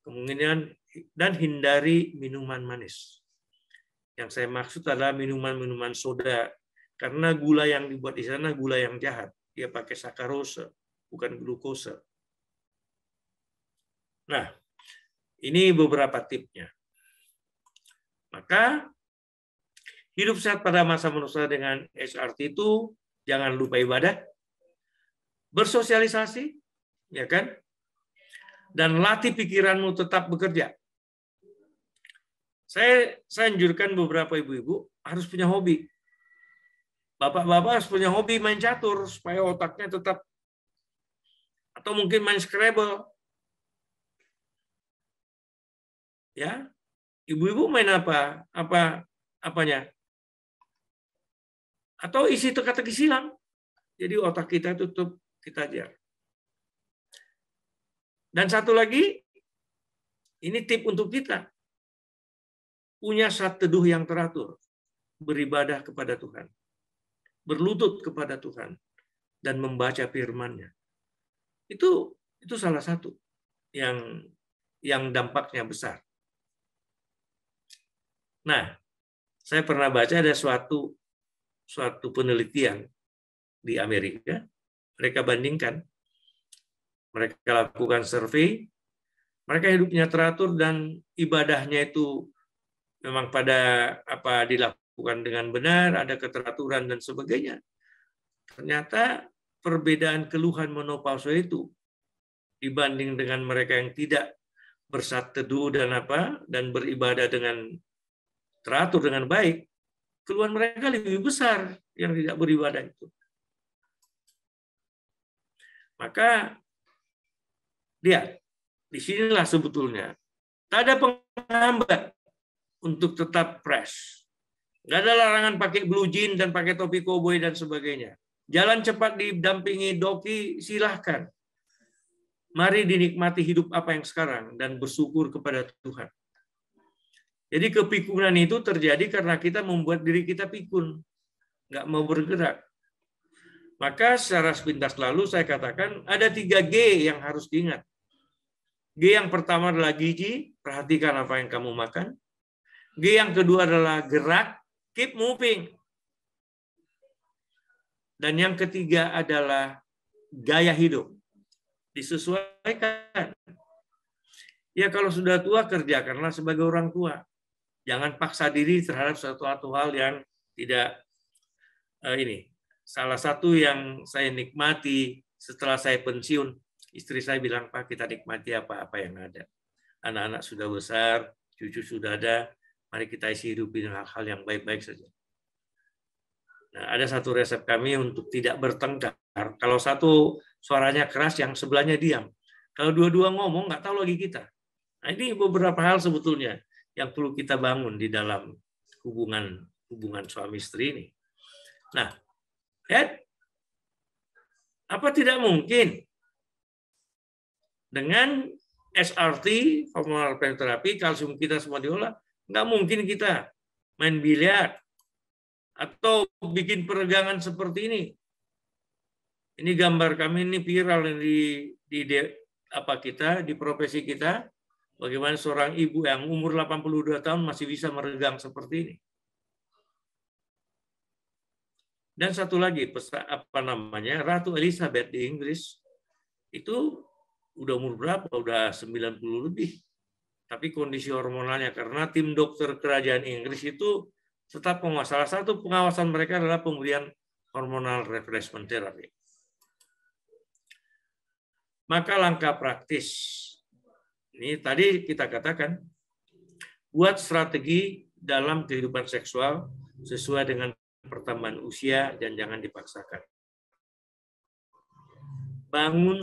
Kemudian dan hindari minuman manis. Yang saya maksud adalah minuman-minuman soda. Karena gula yang dibuat di sana gula yang jahat. Dia pakai sakarose, bukan glukosa. Nah, ini beberapa tipsnya. Maka hidup sehat pada masa manusia dengan HRT itu jangan lupa ibadah, bersosialisasi, ya kan? Dan latih pikiranmu tetap bekerja. Saya anjurkan beberapa ibu-ibu harus punya hobi. Bapak-bapak harus punya hobi main catur supaya otaknya tetap, atau mungkin main Scrabble. Ya, ibu-ibu main apa? Apanya? Atau isi teka-teki silang. Jadi otak kita tutup, kita ajar. Dan satu lagi, ini tip untuk kita. Punya saat teduh yang teratur. Beribadah kepada Tuhan. Berlutut kepada Tuhan. Dan membaca firman-Nya. Itu salah satu yang dampaknya besar. Nah, saya pernah baca ada suatu penelitian di Amerika. Mereka bandingkan. Mereka lakukan survei. Mereka hidupnya teratur dan ibadahnya itu memang pada apa dilakukan dengan benar, ada keteraturan dan sebagainya. Ternyata perbedaan keluhan menopause itu dibanding dengan mereka yang tidak bersat teduh dan beribadah dengan teratur dengan baik, keluhan mereka lebih besar yang tidak beribadah itu. Maka lihat, disinilah sebetulnya tak ada penghambat untuk tetap fresh. Nggak ada larangan pakai blue jean dan pakai topi koboi dan sebagainya. Jalan cepat didampingi doki, silahkan. Mari dinikmati hidup apa yang sekarang dan bersyukur kepada Tuhan. Jadi kepikunan itu terjadi karena kita membuat diri kita pikun, nggak mau bergerak. Maka secara sepintas lalu saya katakan ada 3G yang harus diingat. G yang pertama adalah gizi, perhatikan apa yang kamu makan. G yang kedua adalah gerak, keep moving. Dan yang ketiga adalah gaya hidup, disesuaikan. Ya kalau sudah tua kerjakanlah sebagai orang tua. Jangan paksa diri terhadap suatu hal yang tidak ini. Salah satu yang saya nikmati setelah saya pensiun, istri saya bilang, Pak, kita nikmati apa-apa yang ada. Anak-anak sudah besar, cucu sudah ada, mari kita isi hidup dengan hal-hal yang baik-baik saja. Nah, ada satu resep kami untuk tidak bertengkar. Kalau satu suaranya keras, yang sebelahnya diam. Kalau dua-dua ngomong, nggak tahu lagi kita. Nah, ini beberapa hal sebetulnya yang perlu kita bangun di dalam hubungan suami istri ini. Nah, lihat, apa tidak mungkin dengan SRT, hormonal terapi, kalsium kita semua diolah, nggak mungkin kita main biliar atau bikin peregangan seperti ini. Ini gambar kami ini viral di profesi kita, bagaimana seorang ibu yang umur 82 tahun masih bisa meregang seperti ini. Dan satu lagi, Ratu Elizabeth di Inggris itu udah umur berapa? Udah 90 lebih. Tapi kondisi hormonalnya karena tim dokter kerajaan Inggris itu tetap salah satu pengawasan mereka adalah pemberian hormonal replacement therapy. Maka langkah praktis ini tadi kita katakan, buat strategi dalam kehidupan seksual sesuai dengan pertambahan usia dan jangan dipaksakan. Bangun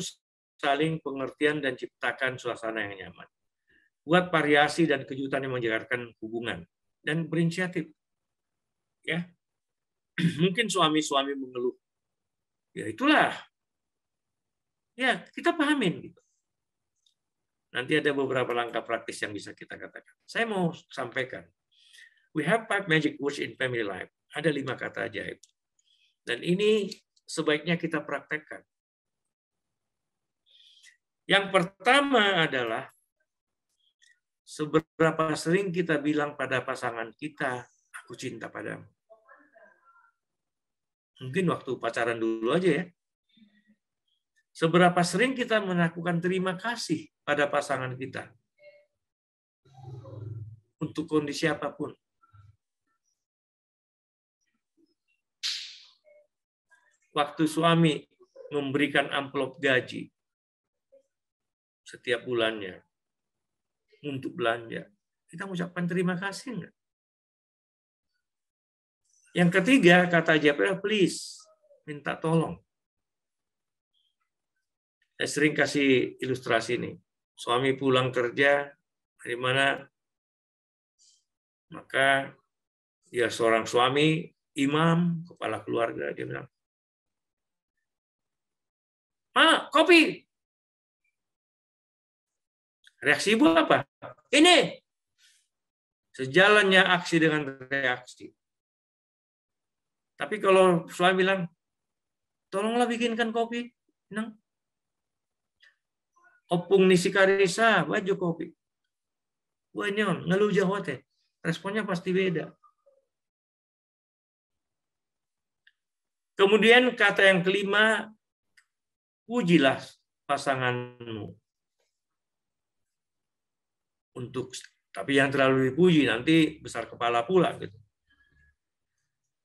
saling pengertian dan ciptakan suasana yang nyaman. Buat variasi dan kejutan yang menjaga hubungan dan berinisiatif. Ya, mungkin suami-suami mengeluh. Ya itulah. Ya kita pahamin gitu. Nanti ada beberapa langkah praktis yang bisa kita katakan. Saya mau sampaikan. We have 5 magic words in family life. Ada 5 kata ajaib. Dan ini sebaiknya kita praktekkan. Yang pertama adalah seberapa sering kita bilang pada pasangan kita, aku cinta padamu. Mungkin waktu pacaran dulu aja ya. Seberapa sering kita melakukan terima kasih pada pasangan kita. Untuk kondisi apapun. Waktu suami memberikan amplop gaji setiap bulannya untuk belanja, kita mengucapkan terima kasih enggak? Yang ketiga, kata Jepra, please, minta tolong. Saya sering kasih ilustrasi ini. Suami pulang kerja, dari mana? Maka dia seorang suami, imam, kepala keluarga, dia bilang, kopi. Reaksi ibu apa? Ini. Sejalannya aksi dengan reaksi. Tapi kalau suami bilang, tolonglah bikinkan kopi. Nang. Opung nisi karisa, baju kopi. Wah ini on, ngeluh Jawa teh. Responnya pasti beda. Kemudian kata yang kelima, pujilah pasanganmu untuk Tapi yang terlalu dipuji nanti besar kepala pula gitu.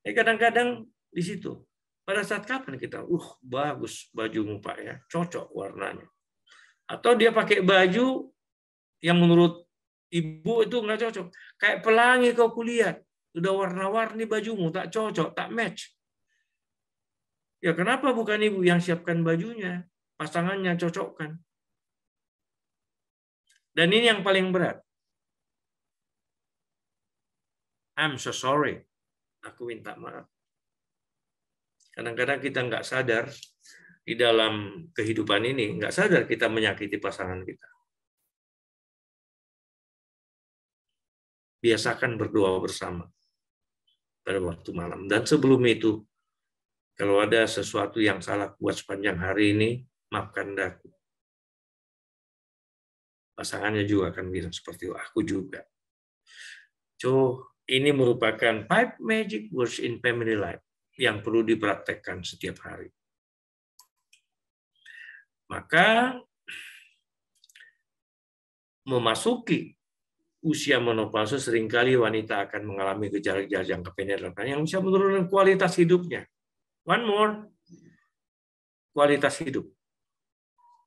Kadang-kadang di situ. Pada saat kapan kita, bagus bajumu Pak ya, cocok warnanya. Atau dia pakai baju yang menurut ibu itu nggak cocok. Kayak pelangi kau kulihat, udah warna-warni bajumu, tak cocok, tak match. Ya kenapa bukan ibu yang siapkan bajunya, pasangannya cocokkan. Dan ini yang paling berat. I'm so sorry. Aku minta maaf. Kadang-kadang kita nggak sadar di dalam kehidupan ini, nggak sadar kita menyakiti pasangan kita. Biasakan berdoa bersama pada waktu malam. Dan sebelum itu, kalau ada sesuatu yang salah buat sepanjang hari ini, maafkan aku. Pasangannya juga akan bilang seperti itu, aku juga. So, ini merupakan 5 magic words in family life yang perlu dipraktekkan setiap hari. Maka memasuki usia menopause seringkali wanita akan mengalami gejala-gejala jangka pendek yang bisa menurunkan kualitas hidupnya. One more, kualitas hidup.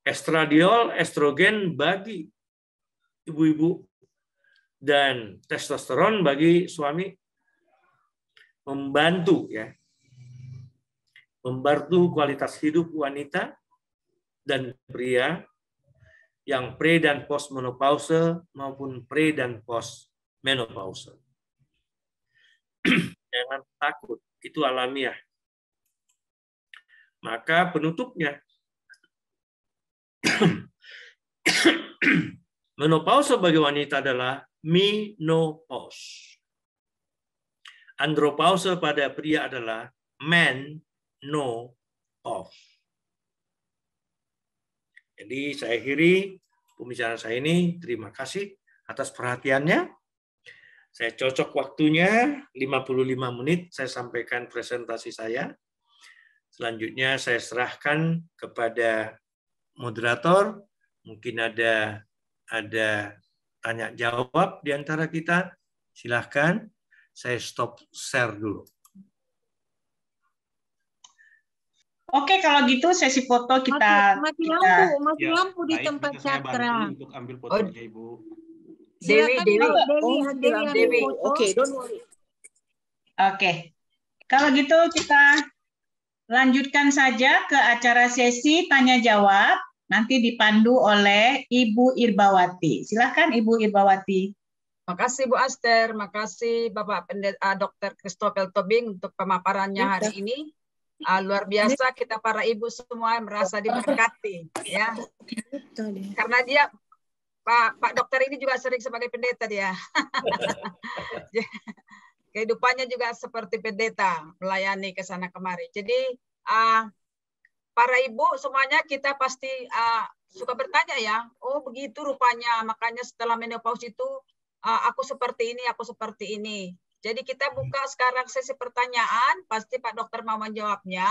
Estradiol, estrogen bagi ibu-ibu dan testosteron bagi suami membantu kualitas hidup wanita dan pria yang pre dan post menopause maupun pre dan post menopause. Jangan takut, itu alamiah. Maka penutupnya menopause bagi wanita adalah menopause. Andropause pada pria adalah menopause. Jadi saya akhiri pembicaraan saya ini. Terima kasih atas perhatiannya. Saya cocok waktunya 55 menit saya sampaikan presentasi saya. Selanjutnya saya serahkan kepada moderator. Mungkin ada tanya jawab di antara kita. Silahkan. Saya stop share dulu. Oke, kalau gitu sesi foto kita mati lampu di tempat Cakra. Untuk ambil fotonya Ibu. Dewi. Oke, don't worry. Oke. Kalau gitu kita lanjutkan saja ke acara sesi tanya jawab, nanti dipandu oleh Ibu Irbawati. Silakan Ibu Irbawati. Makasih Bu Aster, makasih Bapak Pendeta Dr. Christopher Tobing untuk pemaparannya hari ini. Luar biasa, kita para ibu semua merasa diberkati ya. Karena dia Pak dokter ini juga sering sebagai pendeta dia. Kehidupannya juga seperti pendeta, melayani ke sana kemari. Jadi para ibu semuanya kita pasti suka bertanya ya, oh begitu rupanya, makanya setelah menopause itu aku seperti ini, aku seperti ini. Jadi kita buka sekarang sesi pertanyaan, pasti Pak Dokter mau menjawabnya.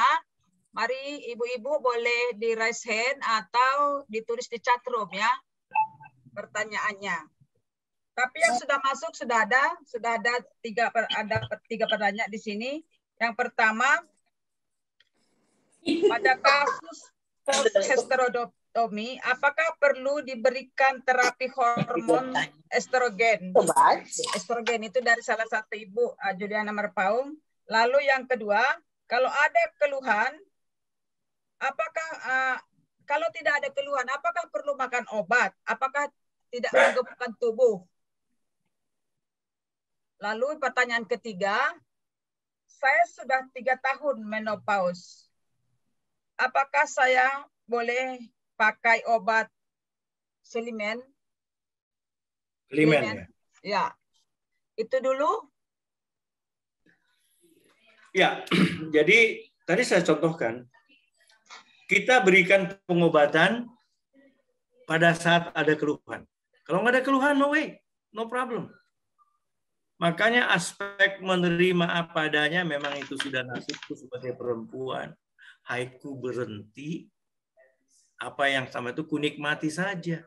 Mari ibu-ibu boleh di raise hand atau ditulis di chat room ya pertanyaannya. Tapi yang sudah masuk sudah ada tiga pertanyaan di sini. Yang pertama, pada kasus post-hysterotomy, apakah perlu diberikan terapi hormon estrogen? Estrogen itu dari salah satu ibu, Juliana Merpaung. Lalu yang kedua, kalau ada keluhan, apakah kalau tidak ada keluhan, apakah perlu makan obat? Apakah tidak menggemukkan tubuh? Lalu pertanyaan ketiga, saya sudah 3 tahun menopause. Apakah saya boleh pakai obat Silimen? Ya, itu dulu. Ya, jadi tadi saya contohkan, kita berikan pengobatan pada saat ada keluhan. Kalau nggak ada keluhan, no way, no problem. Makanya aspek menerima apa adanya memang itu sudah nasibku sebagai perempuan. Haidku berhenti, apa yang sama itu kunikmati saja.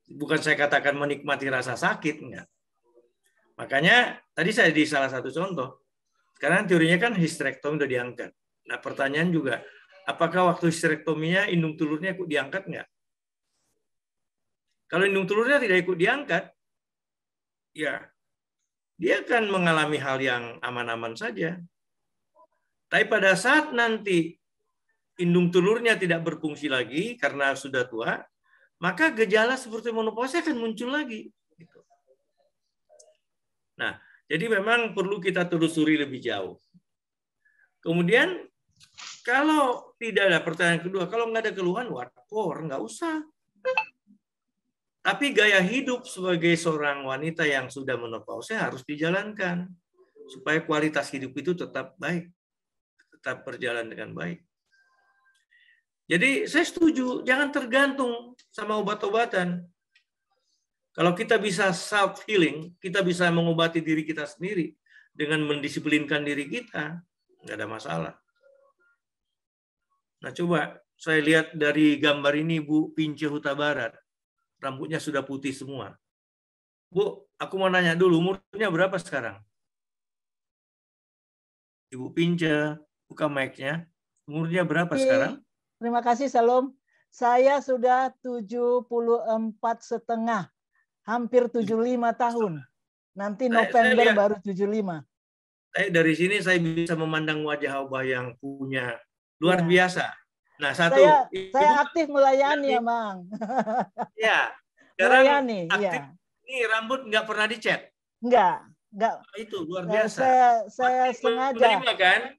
Bukan saya katakan menikmati rasa sakit, enggak. Makanya tadi saya di salah satu contoh. Sekarang teorinya kan histerektomi udah diangkat. Nah pertanyaan juga, apakah waktu histerektominya indung telurnya ikut diangkat enggak? Kalau indung telurnya tidak ikut diangkat, ya dia akan mengalami hal yang aman-aman saja. Tapi pada saat nanti indung telurnya tidak berfungsi lagi karena sudah tua, maka gejala seperti menopause akan muncul lagi. Nah, jadi memang perlu kita telusuri lebih jauh. Kemudian, kalau tidak ada pertanyaan kedua, kalau nggak ada keluhan, wajar, nggak usah. Tapi gaya hidup sebagai seorang wanita yang sudah menopause harus dijalankan supaya kualitas hidup itu tetap baik, tetap berjalan dengan baik. Jadi saya setuju, jangan tergantung sama obat-obatan. Kalau kita bisa self-healing, kita bisa mengobati diri kita sendiri dengan mendisiplinkan diri kita, nggak ada masalah. Nah coba saya lihat dari gambar ini Bu Pince Huta Barat. Rambutnya sudah putih semua. Bu, aku mau nanya dulu, umurnya berapa sekarang? Ibu Pince, buka mic-nya. Umurnya berapa sekarang? Terima kasih, Salam. Saya sudah 74,5, hampir 75 tahun. Nanti November baru 75. Dari sini saya bisa memandang wajah Abah yang punya luar biasa. Nah, satu. Saya aktif melayani ya, Mang. Ya, sekarang melayani, aktif. Ini rambut nggak pernah dicat? Enggak. Itu luar biasa. Saya sengaja. Menerima kan?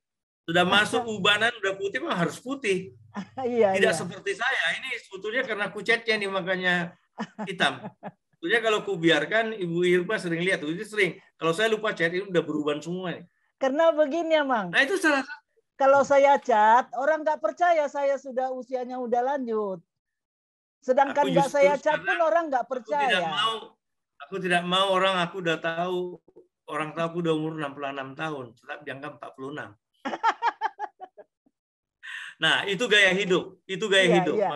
Sudah masuk ubanan, udah putih, mah harus putih. Tidak seperti saya. Ini sebetulnya karena kucetnya nih makanya hitam. Sebetulnya kalau kubiarkan, Ibu Irma sering lihat, itu sering. Kalau saya lupa cat, itu udah berubah semua. Karena begini ya, Mang. Nah, itu salah satu. Kalau saya cat, orang nggak percaya saya sudah usianya udah lanjut. Sedangkan nggak saya cat pun orang nggak percaya. Aku tidak mau orang aku udah tahu, orang tahu aku udah umur 66 tahun, tetap dianggap 46. Nah, itu gaya hidup, hidup.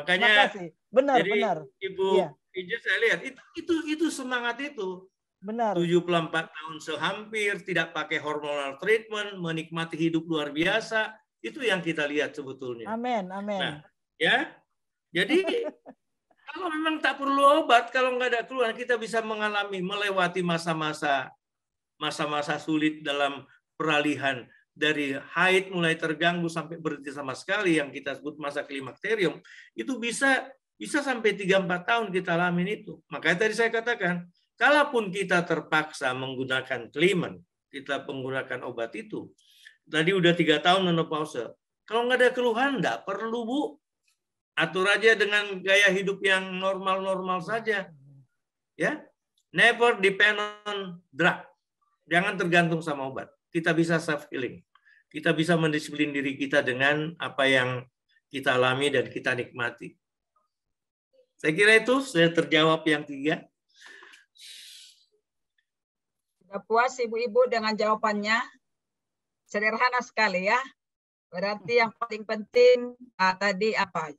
Makanya benar. Ibu Ije saya lihat itu semangat itu. Benar. 74 tahun sehampir, tidak pakai hormonal treatment, menikmati hidup luar biasa, itu yang kita lihat sebetulnya. Amin. Nah, ya. Jadi kalau memang tak perlu obat, kalau nggak ada keluhan, kita bisa melewati masa-masa sulit dalam peralihan dari haid mulai terganggu sampai berhenti sama sekali yang kita sebut masa klimakterium, itu bisa sampai 3-4 tahun kita alamin itu. Makanya tadi saya katakan, kalaupun kita terpaksa menggunakan Klimen, kita menggunakan obat itu, tadi udah 3 tahun menopause, kalau nggak ada keluhan, nggak perlu Bu. Atur aja dengan gaya hidup yang normal-normal saja. Ya, never depend on drug. Jangan tergantung sama obat. Kita bisa self-healing. Kita bisa mendisiplin diri kita dengan apa yang kita alami dan kita nikmati. Saya kira itu sudah terjawab yang 3. Sudah puas Ibu-Ibu dengan jawabannya? Sederhana sekali ya. Berarti yang paling penting tadi apa?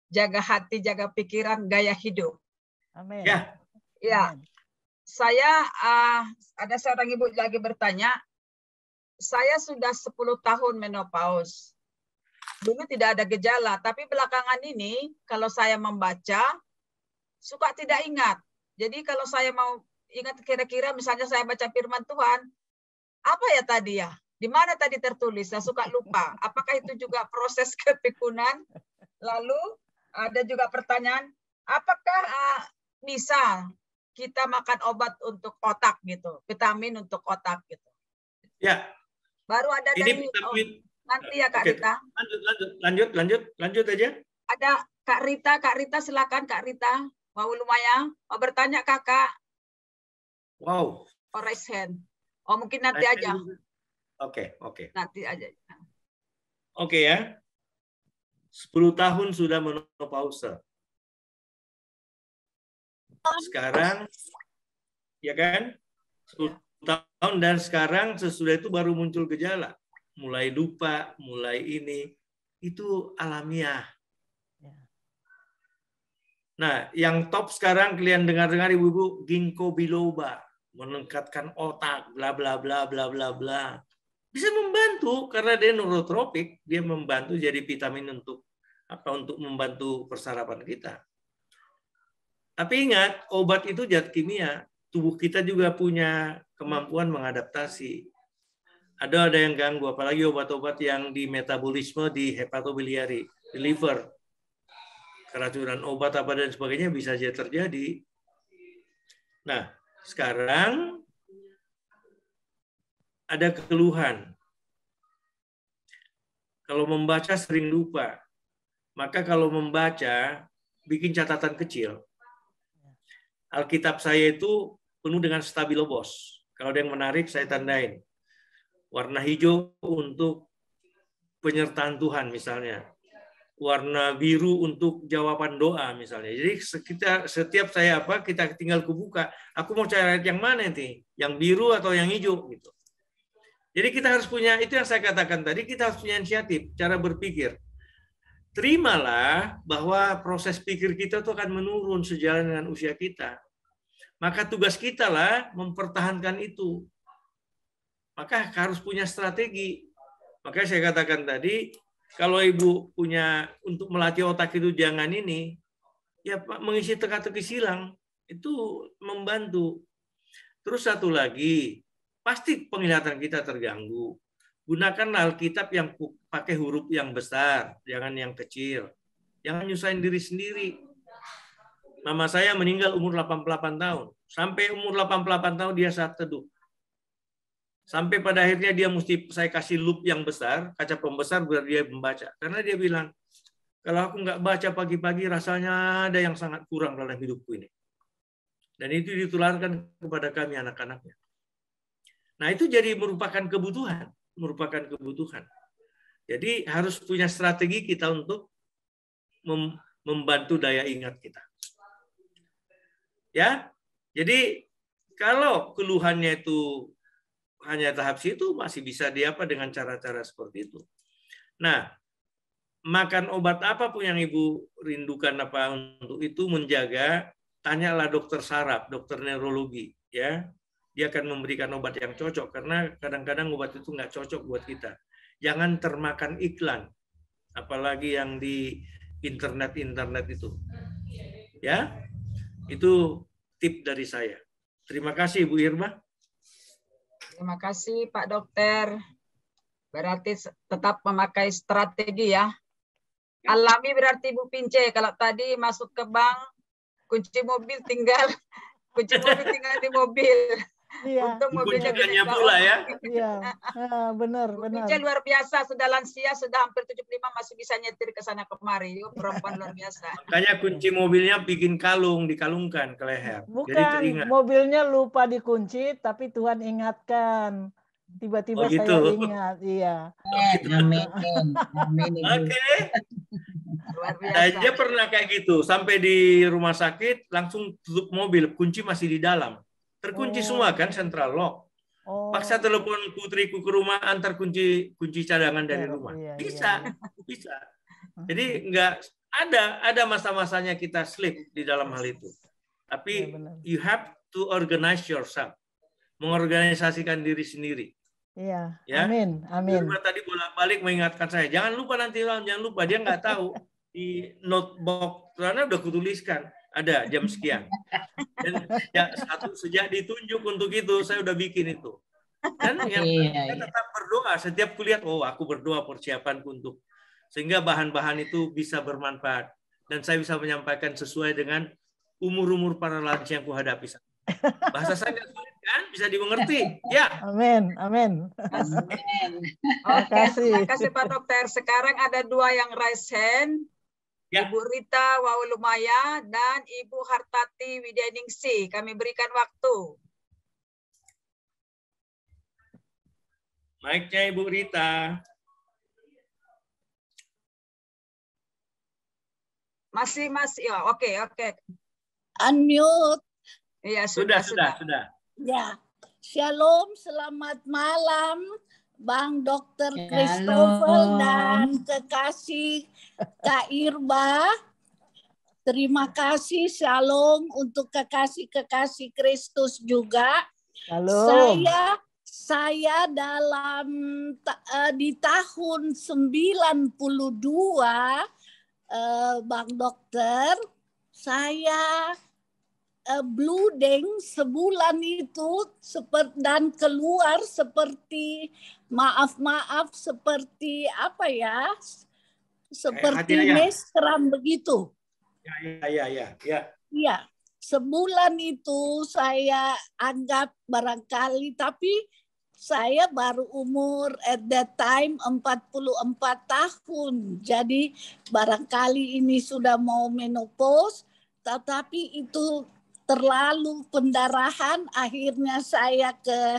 Jaga hati, jaga pikiran, gaya hidup. Amin. Ya. Saya ada seorang ibu lagi bertanya, saya sudah 10 tahun menopause. Dulu tidak ada gejala, tapi belakangan ini kalau saya membaca suka tidak ingat. Jadi kalau saya mau ingat kira-kira misalnya saya baca firman Tuhan, apa ya tadi ya? Di mana tadi tertulis? Saya suka lupa. Apakah itu juga proses kepikunan? Lalu ada juga pertanyaan, apakah bisa kita makan obat untuk otak gitu, vitamin untuk otak gitu? Ya. Baru ada ini dari nanti ya Kak Rita. Lanjut aja. Ada Kak Rita silakan Kak Rita. Mau lumayan, mau bertanya Kakak. Wow. Oh, raise hand. Oh mungkin nanti aja. Oke. Nanti aja. Oke ya. 10 tahun sudah menopause. Sekarang, ya kan? 10 tahun dan sekarang sesudah itu baru muncul gejala. Mulai lupa, mulai ini. Itu alamiah. Nah, yang top sekarang kalian dengar-dengar ibu-ibu, ginkgo biloba, meningkatkan otak, bla bla bla bla bla bla. Bisa membantu karena dia neurotropik, dia membantu jadi vitamin untuk membantu persarapan kita. Tapi ingat, obat itu zat kimia. Tubuh kita juga punya kemampuan mengadaptasi. Ada yang ganggu, apalagi obat-obat yang di metabolisme di hepatobiliari, di liver. Keracunan obat apa dan sebagainya bisa saja terjadi. Nah, sekarang ada keluhan. Kalau membaca sering lupa. Maka kalau membaca, bikin catatan kecil. Alkitab saya itu penuh dengan stabilobos. Kalau ada yang menarik, saya tandain. Warna hijau untuk penyertaan Tuhan misalnya. Warna biru untuk jawaban doa misalnya. Jadi setiap saya kita tinggal kebuka, aku mau cari yang mana nih? Yang biru atau yang hijau gitu. Jadi kita harus punya, itu yang saya katakan tadi, kita harus punya inisiatif, cara berpikir. Terimalah bahwa proses pikir kita itu akan menurun sejalan dengan usia kita. Maka tugas kita lah mempertahankan itu. Maka harus punya strategi. Makanya saya katakan tadi, kalau ibu punya untuk melatih otak itu jangan ini, ya mengisi teka-teki silang itu membantu. Terus satu lagi, pasti penglihatan kita terganggu. Gunakanlah Alkitab yang pakai huruf yang besar, jangan yang kecil. Jangan nyusahin diri sendiri. Mama saya meninggal umur 88 tahun. Sampai umur 88 tahun dia saat teduh. Sampai pada akhirnya dia mesti saya kasih loop yang besar, kaca pembesar biar dia membaca. Karena dia bilang, kalau aku nggak baca pagi-pagi rasanya ada yang sangat kurang dalam hidupku ini. Dan itu ditularkan kepada kami anak-anaknya. Nah itu jadi merupakan kebutuhan. Jadi harus punya strategi kita untuk membantu daya ingat kita. Ya, jadi kalau keluhannya itu hanya tahap situ masih bisa dengan cara-cara seperti itu. Nah, makan obat apapun yang ibu rindukan untuk itu menjaga, tanyalah dokter saraf, dokter neurologi, ya. Dia akan memberikan obat yang cocok karena kadang-kadang obat itu nggak cocok buat kita. Jangan termakan iklan, apalagi yang di internet itu. Ya, itu tip dari saya. Terima kasih Bu Irma. Terima kasih Pak Dokter. Berarti tetap memakai strategi ya. Alami berarti Bu Pince. Kalau tadi masuk ke bank, kunci mobil tinggal di mobil. Iya. Untuk mobilnya kuncikannya pula ya. Iya, benar. Bu Pince luar biasa. Sudah lansia, sudah hampir 75 masih bisa nyetir ke sana kemari. Perempuan luar biasa. Makanya kunci mobilnya bikin dikalungkan ke leher. Bukan, jadi teringat. mobilnya lupa dikunci, tapi Tuhan ingatkan. Tiba-tiba gitu. saya ingat, iya. Amin. Oke. Luar biasa. Nah, dia pernah kayak gitu. Sampai di rumah sakit, langsung tutup mobil. Kunci masih di dalam. Terkunci semua kan, central lock. Paksa telepon putriku ke rumah, antar kunci cadangan dari rumah. Bisa. Jadi ada masa-masanya kita slip di dalam hal itu. Tapi you have to organize yourself. Mengorganisasikan diri sendiri. Iya. Ya? Amin. Tadi bolak-balik mengingatkan saya, jangan lupa nanti, jangan lupa. Dia nggak tahu di notebook karena udah kutuliskan ada jam sekian. Dan ya sejak ditunjuk untuk itu saya udah bikin itu. Dan saya tetap berdoa setiap kulihat, aku berdoa persiapanku untuk sehingga bahan-bahan itu bisa bermanfaat dan saya bisa menyampaikan sesuai dengan umur para lansia yang kuhadapi. Bahasa saya nggak sulit kan? Bisa dimengerti? Ya. Amin. Terima kasih Pak Dokter. Sekarang ada 2 yang raise hand. Ya. Ibu Rita Waulumaya dan Ibu Hartati Widyaningsi. Kami berikan waktu. Mic-nya Ibu Rita. Masih. Ya, oke. Unmute. Iya, sudah. Ya. Shalom, selamat malam Bang Dr. Christopher dan kekasih Kak Irma. Terima kasih, Shalom untuk kekasih-kekasih Kristus juga. Shalom. Saya dalam di tahun 92, Bang Dokter, saya bleeding sebulan itu dan keluar seperti seperti apa ya? Seperti mesram begitu. Ya. Sebulan itu saya anggap barangkali, tapi saya baru umur at that time 44 tahun. Jadi barangkali ini sudah mau menopause, tetapi itu terlalu pendarahan. Akhirnya saya ke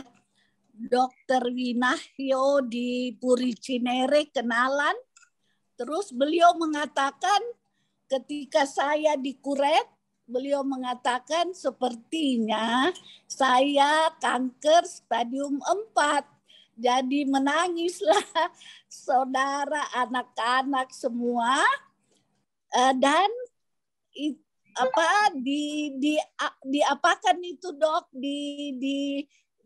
Dr. Winahyo di Puri Cinere, kenalan. Terus beliau mengatakan ketika saya dikuret, beliau mengatakan sepertinya saya kanker stadium 4. Jadi menangislah saudara, anak-anak semua. Dan diapakan itu, Dok?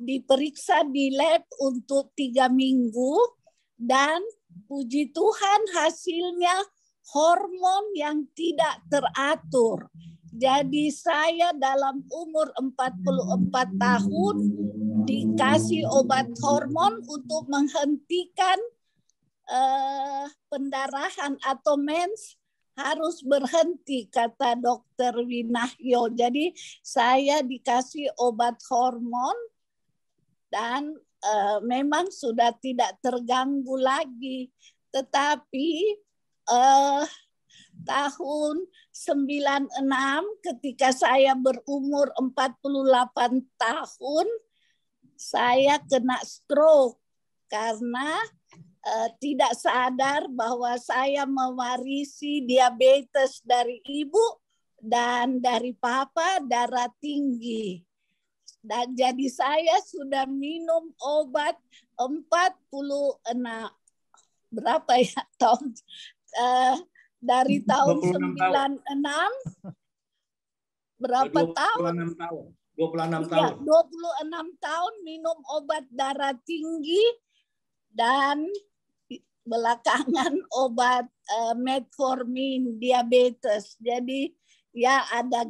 Diperiksa di lab untuk 3 minggu. Dan puji Tuhan hasilnya hormon yang tidak teratur. Jadi saya dalam umur 44 tahun dikasih obat hormon untuk menghentikan pendarahan atau mens, harus berhenti, kata Dokter Winahyo. Jadi saya dikasih obat hormon dan memang sudah tidak terganggu lagi. Tetapi tahun 96 ketika saya berumur 48 tahun, saya kena stroke karena tidak sadar bahwa saya mewarisi diabetes dari ibu dan dari papa, darah tinggi. Dan jadi saya sudah minum obat 46 berapa ya tahun, dari tahun 96 berapa tahun? 26 tahun. Ya, 26 tahun minum obat darah tinggi dan belakangan obat metformin diabetes. Jadi ya ada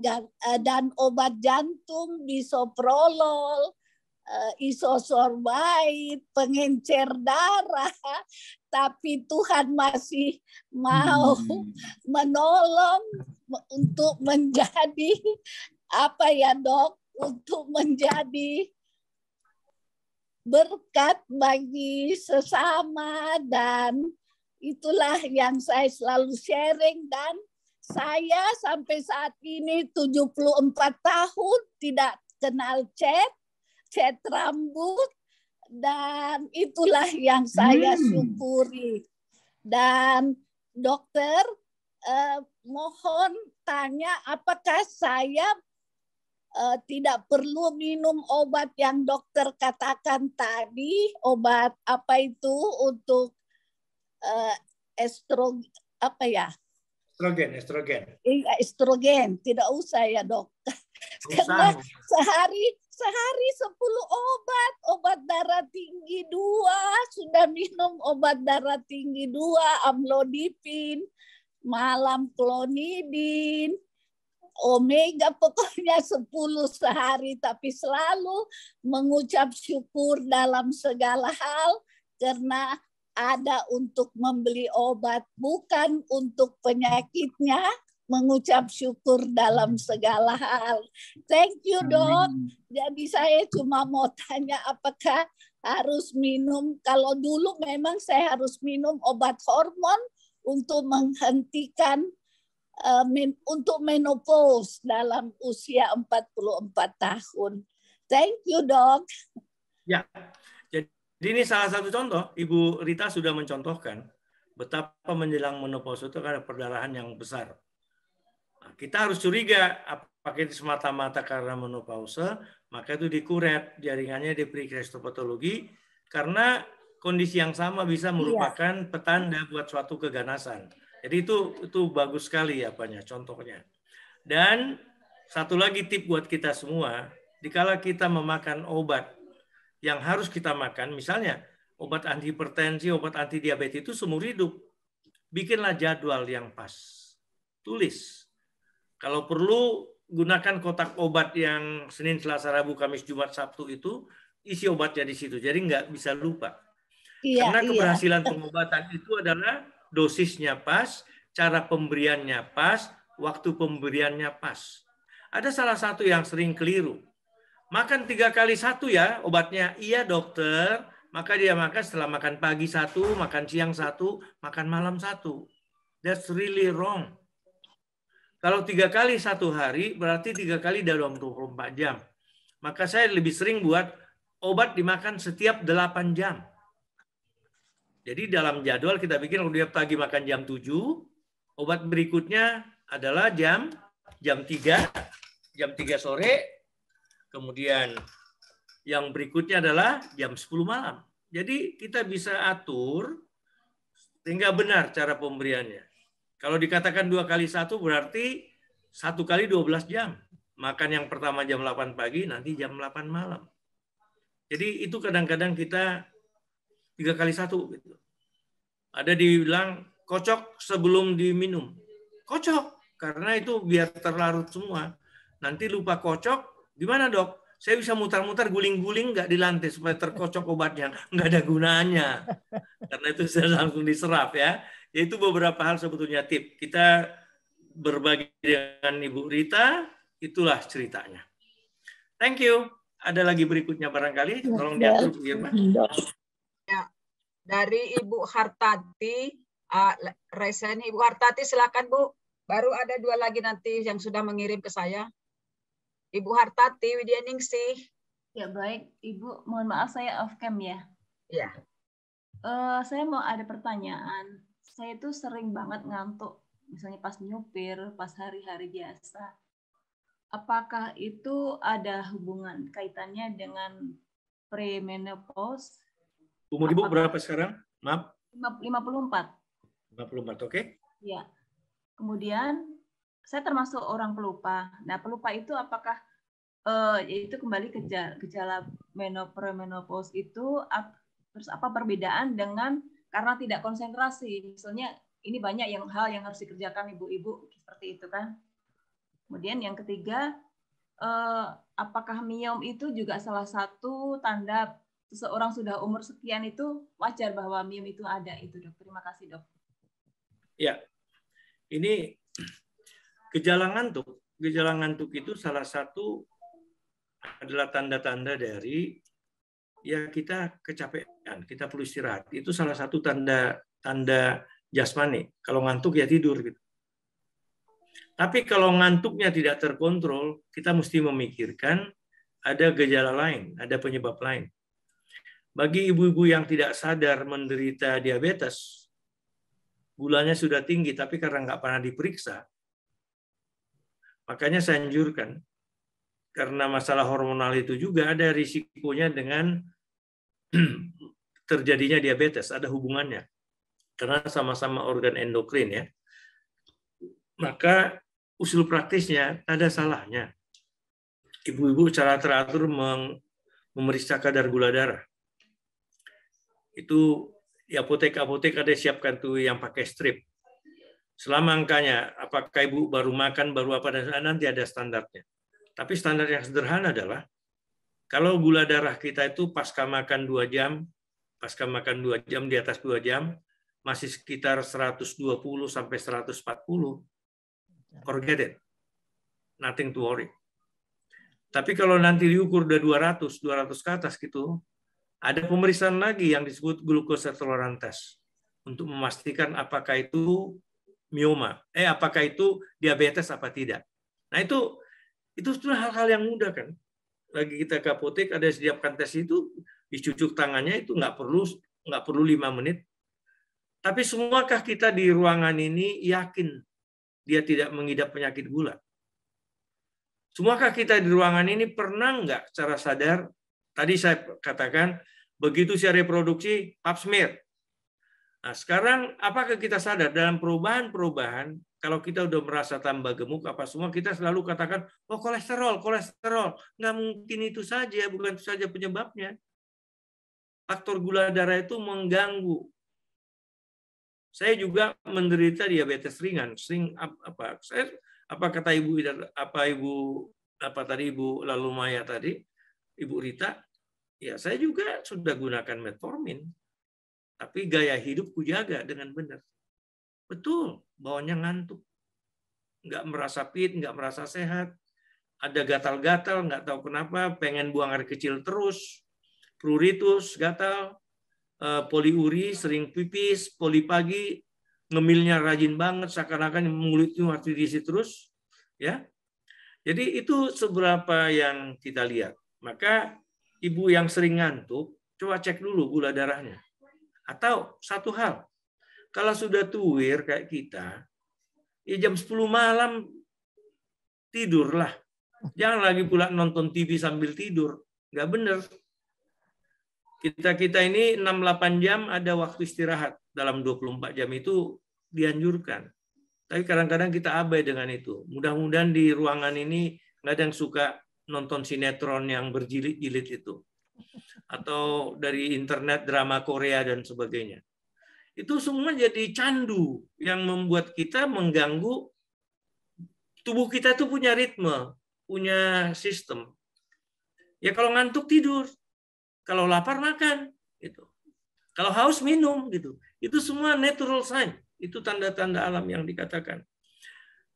dan obat jantung bisoprolol, isosorbait, pengencer darah. Tapi Tuhan masih mau menolong untuk menjadi apa ya, Dok? Untuk menjadi berkat bagi sesama, dan itulah yang saya selalu sharing. Dan saya sampai saat ini 74 tahun tidak kenal cat rambut, dan itulah yang saya syukuri. Dan dokter, mohon tanya, apakah saya tidak perlu minum obat yang dokter katakan tadi, obat apa itu untuk estrogen, tidak usah ya, Dok. Karena sehari 10 obat darah tinggi 2, sudah minum obat darah tinggi 2, amlodipin, malam klonidin, omega, pokoknya 10 sehari, tapi selalu mengucap syukur dalam segala hal karena ada untuk membeli obat, bukan untuk penyakitnya, mengucap syukur dalam segala hal. Thank you, Dok. Jadi saya cuma mau tanya apakah harus minum, kalau dulu memang saya harus minum obat hormon untuk menghentikan untuk menopause dalam usia 44 tahun. Thank you, Dok. Ya, jadi ini salah satu contoh. Ibu Rita sudah mencontohkan betapa menjelang menopause itu ada perdarahan yang besar. Nah, kita harus curiga apakah itu semata-mata karena menopause, maka itu dikuret, jaringannya diperiksa histopatologi, karena kondisi yang sama bisa merupakan petanda buat suatu keganasan. Jadi itu bagus sekali apanya contohnya. Dan satu lagi tip buat kita semua, dikala kita memakan obat yang harus kita makan, misalnya obat anti hipertensi, obat anti diabetes itu seumur hidup, bikinlah jadwal yang pas. Tulis. Kalau perlu, gunakan kotak obat yang Senin, Selasa, Rabu, Kamis, Jumat, Sabtu itu, isi obatnya di situ. Jadi nggak bisa lupa. Iya, Karena iya. keberhasilan pengobatan itu adalah dosisnya pas, cara pemberiannya pas, waktu pemberiannya pas. Ada salah satu yang sering keliru. Makan 3 kali 1 ya obatnya. Iya dokter. Maka dia makan setelah makan pagi 1, makan siang 1, makan malam 1. That's really wrong. Kalau 3 kali 1 hari, berarti 3 kali dalam 24 jam. Maka saya lebih sering buat obat dimakan setiap 8 jam. Jadi dalam jadwal kita bikin, kalau dia pagi makan jam 7, obat berikutnya adalah jam 3 sore, kemudian yang berikutnya adalah jam 10 malam. Jadi kita bisa atur sehingga benar cara pemberiannya. Kalau dikatakan 2 kali 1 berarti 1 kali 12 jam. Makan yang pertama jam 8 pagi, nanti jam 8 malam. Jadi itu kadang-kadang kita 3 kali 1. Gitu. Ada dibilang kocok sebelum diminum. Kocok, karena itu biar terlarut semua. Nanti lupa kocok, gimana dok? Saya bisa mutar-mutar, guling-guling nggak di lantai supaya terkocok obatnya. Nggak ada gunanya. Karena itu sudah langsung diserap ya. Itu beberapa hal sebetulnya tip. Kita berbagi dengan Ibu Rita, itulah ceritanya. Thank you. Ada lagi berikutnya barangkali? Tolong diatur Bu Irma. Ya, dari Ibu Hartati, Reseni. Ibu Hartati silakan Bu. Baru ada 2 lagi nanti yang sudah mengirim ke saya. Ibu Hartati Widyaningsih. Ya baik, Ibu. Mohon maaf saya off cam ya. Ya. Saya mau ada pertanyaan. Saya itu sering banget ngantuk, misalnya pas nyupir, pas hari-hari biasa. Apakah itu ada hubungan kaitannya dengan premenopause? Umur Ibu berapa sekarang? Maaf. 54. 54, oke. Ya. Kemudian saya termasuk orang pelupa. Nah, pelupa itu apakah itu kembali ke gejala premenopause itu terus apa perbedaan dengan karena tidak konsentrasi? Misalnya ini banyak hal yang harus dikerjakan ibu-ibu seperti itu kan. Kemudian yang ketiga, apakah miom itu juga salah satu tanda seseorang sudah umur sekian itu wajar bahwa miom itu ada itu dok? Terima kasih dok. Ya, ini gejala ngantuk. Gejala ngantuk itu salah satu adalah tanda-tanda dari ya kita kecapean, kita perlu istirahat. Itu salah satu tanda jasmani. Kalau ngantuk ya tidur gitu. Tapi kalau ngantuknya tidak terkontrol, kita mesti memikirkan ada gejala lain, ada penyebab lain. Bagi ibu-ibu yang tidak sadar menderita diabetes, gulanya sudah tinggi, tapi karena nggak pernah diperiksa, makanya saya anjurkan, karena masalah hormonal itu juga ada risikonya dengan terjadinya diabetes, ada hubungannya. Karena sama-sama organ endokrin ya. Maka usul praktisnya ada salahnya. Ibu-ibu secara teratur memeriksa kadar gula darah. Itu di apotek-apotek ada siapkan tuh yang pakai strip. Selama angkanya, apakah ibu baru makan, baru apa, dan nanti ada standarnya. Tapi standar yang sederhana adalah, kalau gula darah kita itu pasca makan 2 jam, pasca makan 2 jam, di atas 2 jam, masih sekitar 120 sampai 140, forget it. Nothing to worry. Tapi kalau nanti diukur udah 200 ke atas gitu, ada pemeriksaan lagi yang disebut glucose tolerance test untuk memastikan apakah itu mioma, apakah itu diabetes apa tidak. Nah itu sudah hal-hal yang mudah kan. Lagi kita ke apotek ada siapkan tes itu, dicucuk tangannya itu nggak perlu 5 menit. Tapi semuakah kita di ruangan ini yakin dia tidak mengidap penyakit gula? Semuakah kita di ruangan ini pernah nggak secara sadar, tadi saya katakan, begitu saya reproduksi, pap smear. Nah, sekarang apakah kita sadar dalam perubahan-perubahan, kalau kita udah merasa tambah gemuk apa semua, kita selalu katakan, oh kolesterol, kolesterol. Nggak mungkin itu saja, bukan itu saja penyebabnya. Faktor gula darah itu mengganggu. Saya juga menderita diabetes ringan. Apa kata ibu lalu Maya tadi, Ibu Rita, ya saya juga sudah gunakan metformin. Tapi gaya hidupku jaga dengan benar. Betul, bawaannya ngantuk. Nggak merasa fit, nggak merasa sehat. Ada gatal-gatal, nggak tahu kenapa, pengen buang air kecil terus. Pruritus, gatal. Poliuri, sering pipis, poli pagi, ngemilnya rajin banget, seakan-akan mulutnya masih diisi terus. Ya, jadi itu seberapa yang kita lihat. Maka ibu yang sering ngantuk, coba cek dulu gula darahnya. Atau satu hal, kalau sudah tuwir kayak kita, ya jam 10 malam tidurlah. Jangan lagi pula nonton TV sambil tidur. Nggak benar. Kita ini 6-8 jam ada waktu istirahat. Dalam 24 jam itu dianjurkan. Tapi kadang-kadang kita abai dengan itu. Mudah-mudahan di ruangan ini nggak ada yang suka nonton sinetron yang berjilid-jilid itu. Atau dari internet drama Korea dan sebagainya. Itu semua jadi candu yang membuat kita mengganggu. Tubuh kita itu punya ritme, punya sistem. Ya kalau ngantuk tidur, kalau lapar makan, gitu. Kalau haus minum, gitu. Itu semua natural sign. Itu tanda-tanda alam yang dikatakan.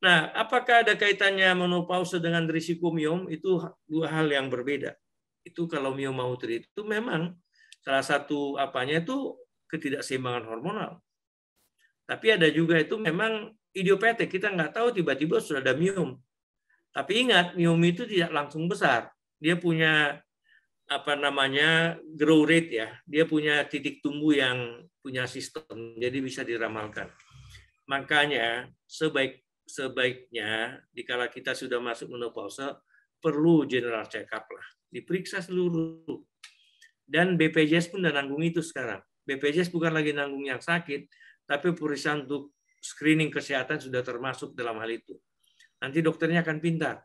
Nah, apakah ada kaitannya menopause dengan risiko miom? Itu dua hal yang berbeda. Itu kalau miomautri itu memang salah satu apanya itu ketidakseimbangan hormonal. Tapi ada juga itu memang idiopatik. Kita nggak tahu tiba-tiba sudah ada miom. Tapi ingat, miom itu tidak langsung besar. Dia punya grow rate ya. Dia punya titik tumbuh yang punya sistem. Jadi bisa diramalkan. Makanya sebaiknya dikala kita sudah masuk menopause perlu general check up lah. Diperiksa seluruh. Dan BPJS pun udah nanggung itu sekarang. BPJS bukan lagi nanggung yang sakit, tapi pemeriksaan untuk screening kesehatan sudah termasuk dalam hal itu. Nanti dokternya akan pintar.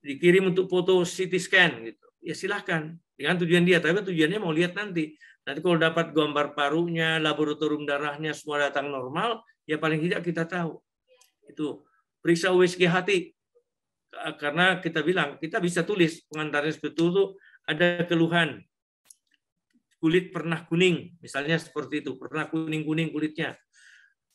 Dikirim untuk foto CT scan gitu. Ya silahkan, dengan tujuan dia, tapi tujuannya mau lihat nanti. Nanti kalau dapat gambar parunya, laboratorium darahnya semua datang normal, ya paling tidak kita tahu. Itu periksa USG hati. Karena kita bilang, kita bisa tulis pengantarnya betul itu ada keluhan. Kulit pernah kuning, misalnya seperti itu, pernah kuning-kuning kulitnya.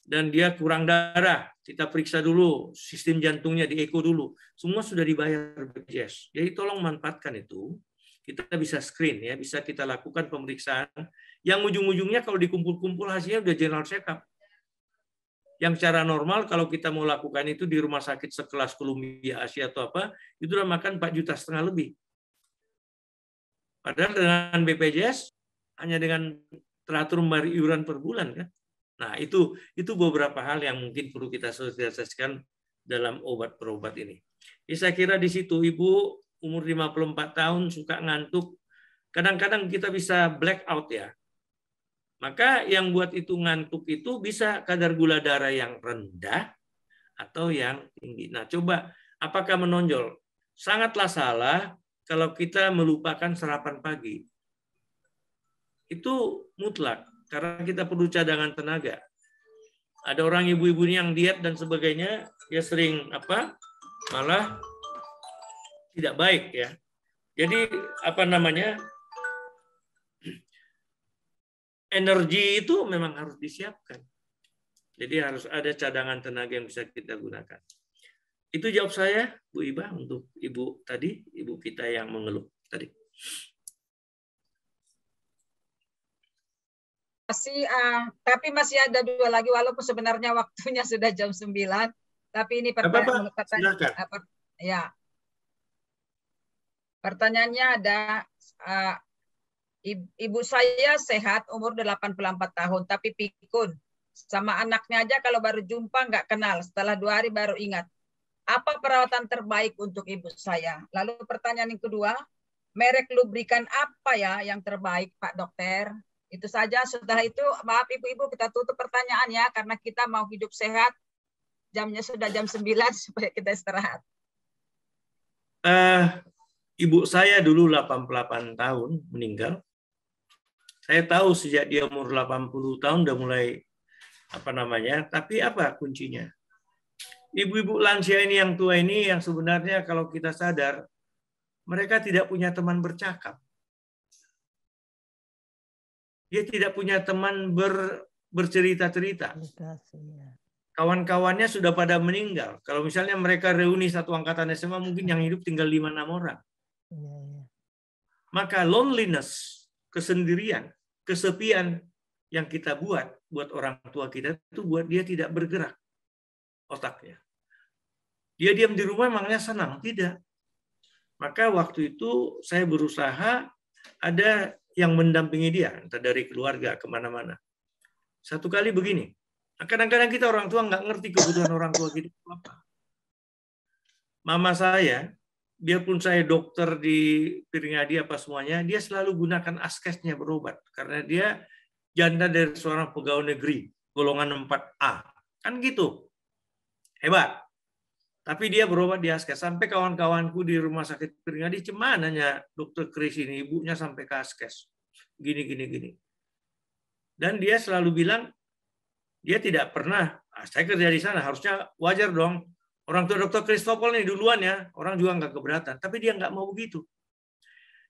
Dan dia kurang darah, kita periksa dulu, sistem jantungnya di eko dulu. Semua sudah dibayar BPJS. Jadi tolong manfaatkan itu. Kita bisa screen ya, bisa kita lakukan pemeriksaan. Yang ujung-ujungnya kalau dikumpul-kumpul hasilnya udah general check up. Yang secara normal kalau kita mau lakukan itu di rumah sakit sekelas Columbia Asia atau apa, itu udah makan 4,5 juta lebih. Padahal dengan BPJS hanya dengan teratur membayar iuran per bulan kan. Nah, itu beberapa hal yang mungkin perlu kita sosialisasikan dalam obat-perobat ini. Jadi saya kira di situ Ibu umur 54 tahun suka ngantuk. Kadang-kadang kita bisa black out ya. Maka yang buat itu ngantuk itu bisa kadar gula darah yang rendah atau yang tinggi. Nah, coba apakah menonjol? Sangatlah salah kalau kita melupakan sarapan pagi. Itu mutlak. Karena kita perlu cadangan tenaga. Ada orang ibu-ibu yang diet dan sebagainya, dia sering malah tidak baik ya. Jadi energi itu memang harus disiapkan. Jadi harus ada cadangan tenaga yang bisa kita gunakan. Itu jawab saya, Bu Iba, untuk ibu tadi, ibu kita yang mengeluh tadi. Tapi masih ada dua lagi walaupun sebenarnya waktunya sudah jam 9. Tapi ini pertanyaannya ada ibu saya sehat umur 84 tahun tapi pikun. Sama anaknya aja kalau baru jumpa nggak kenal. Setelah 2 hari baru ingat. Apa perawatan terbaik untuk ibu saya? Lalu pertanyaan yang kedua, merek lubrikan apa ya yang terbaik Pak Dokter? Itu saja. Setelah itu, maaf Ibu-Ibu, kita tutup pertanyaan ya, karena kita mau hidup sehat. Jamnya sudah jam 9 supaya kita istirahat. Ibu saya dulu 88 tahun meninggal. Saya tahu sejak dia umur 80 tahun udah mulai tapi apa kuncinya? Ibu-ibu lansia ini yang tua ini yang sebenarnya kalau kita sadar mereka tidak punya teman bercakap. Dia tidak punya teman bercerita-cerita. Kawan-kawannya sudah pada meninggal. Kalau misalnya mereka reuni satu angkatan SMA, mungkin yang hidup tinggal 5-6 orang. Maka loneliness, kesendirian, kesepian yang kita buat orang tua kita itu buat dia tidak bergerak otaknya. Dia diam di rumah emangnya senang? Tidak. Maka waktu itu saya berusaha ada yang mendampingi dia, entah dari keluarga kemana-mana. Satu kali begini, kadang-kadang kita orang tua nggak ngerti kebutuhan orang tua kita apa. Mama saya, biarpun saya dokter di Piringadi apa semuanya, dia selalu gunakan askesnya berobat. Karena dia janda dari seorang pegawai negeri, golongan 4A. Kan gitu. Hebat. Tapi dia berobat di askes. Sampai kawan-kawanku di rumah sakit Piringadi, cemananya dokter Kris ini, ibunya sampai ke askes. Gini. Dan dia selalu bilang, dia tidak pernah, saya kerja di sana, harusnya wajar dong. Orang tua dokter Kristopol nih duluan ya, orang juga nggak keberatan. Tapi dia nggak mau begitu.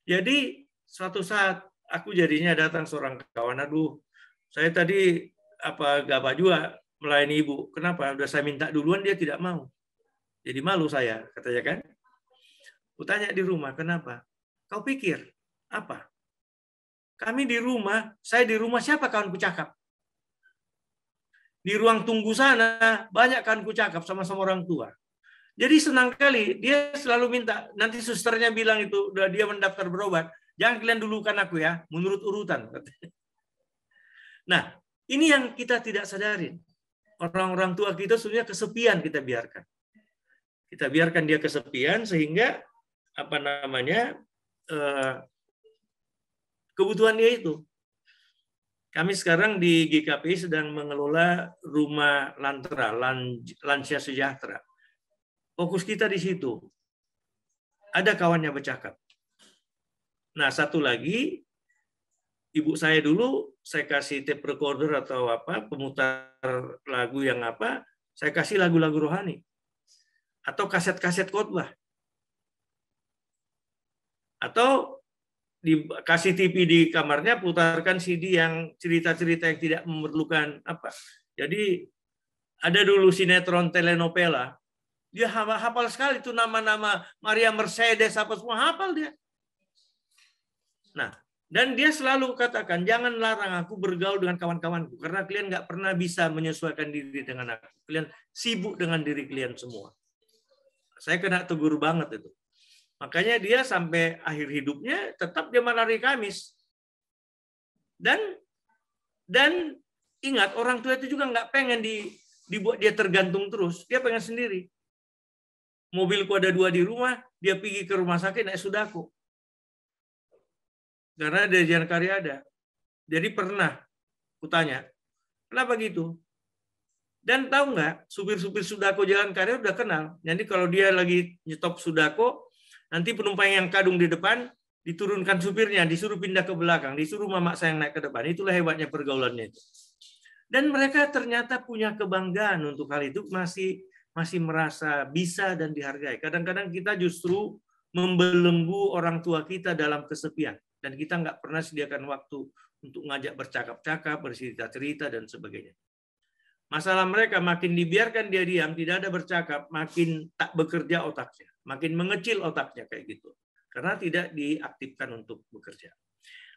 Jadi suatu saat aku jadinya datang seorang kawan, aduh, saya tadi gak juga melayani ibu. Kenapa? Udah saya minta duluan, dia tidak mau. Jadi malu saya, katanya kan. Aku tanya di rumah, kenapa? Kau pikir apa? Kami di rumah, saya di rumah siapa kawanku cakap? Di ruang tunggu sana banyak kawanku cakap sama-sama orang tua. Jadi senang kali dia selalu minta. Nanti susternya bilang itu udah dia mendaftar berobat. Jangan kalian dulukan aku ya, menurut urutan. Nah, ini yang kita tidak sadarin. Orang-orang tua kita sebenarnya kesepian kita biarkan. Kita biarkan dia kesepian sehingga kebutuhan dia itu. Kami sekarang di GKPI sedang mengelola rumah Lantera, Lansia Sejahtera. Fokus kita di situ. Ada kawannya bercakap. Nah, satu lagi, ibu saya dulu, saya kasih tape recorder atau pemutar lagu yang saya kasih lagu-lagu rohani. Atau kaset-kaset khotbah. Atau dikasih TV di kamarnya, putarkan CD yang cerita-cerita yang tidak memerlukan Jadi ada dulu sinetron telenovela, dia hafal sekali tuh nama-nama Maria Mercedes apa semua hafal dia. Nah, dan dia selalu katakan jangan larang aku bergaul dengan kawan-kawanku karena kalian nggak pernah bisa menyesuaikan diri dengan aku. Kalian sibuk dengan diri kalian semua. Saya kena tegur banget itu. Makanya dia sampai akhir hidupnya tetap dia malam hari Kamis. Dan ingat orang tua itu juga nggak pengen dibuat dia tergantung terus. Dia pengen sendiri. Mobilku ada 2 di rumah, dia pergi ke rumah sakit naik Sudako. Karena dari Jalan Karya ada. Jadi pernah kutanya, kenapa gitu? Dan tahu nggak, supir-supir Sudako Jalan Karya udah kenal. Jadi kalau dia lagi nyetop Sudako, nanti penumpang yang kadung di depan diturunkan supirnya, disuruh pindah ke belakang, disuruh mamak saya yang naik ke depan. Itulah hebatnya pergaulannya itu. Dan mereka ternyata punya kebanggaan untuk hal itu, masih merasa bisa dan dihargai. Kadang-kadang kita justru membelenggu orang tua kita dalam kesepian. Dan kita nggak pernah sediakan waktu untuk ngajak bercakap-cakap, bercerita-cerita, dan sebagainya. Masalah mereka makin dibiarkan dia diam, tidak ada bercakap, makin tak bekerja otaknya. Makin mengecil otaknya kayak gitu. Karena tidak diaktifkan untuk bekerja.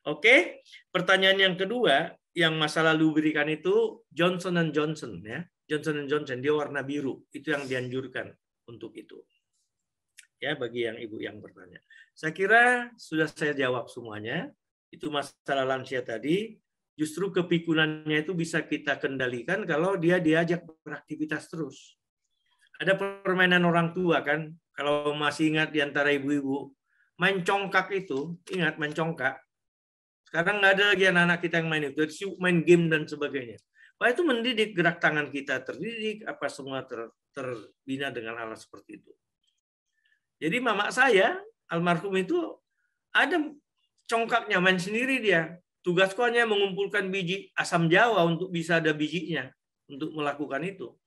Oke, pertanyaan yang kedua yang masa lalu berikan itu Johnson & Johnson ya. Johnson & Johnson dia warna biru. Itu yang dianjurkan untuk itu. Ya, bagi yang ibu yang bertanya. Saya kira sudah saya jawab semuanya. Itu masalah lansia tadi. Justru kepikunannya itu bisa kita kendalikan kalau dia diajak beraktivitas terus. Ada permainan orang tua kan, kalau masih ingat di antara ibu-ibu, main congkak itu, ingat main congkak. Sekarang nggak ada lagi anak-anak kita yang main itu, main game dan sebagainya. Wah, itu mendidik, gerak tangan kita terdidik, apa semua terbina dengan hal seperti itu. Jadi mama saya, almarhum itu ada congkaknya, main sendiri dia. Tugasku hanya mengumpulkan biji asam jawa untuk bisa ada bijinya untuk melakukan itu.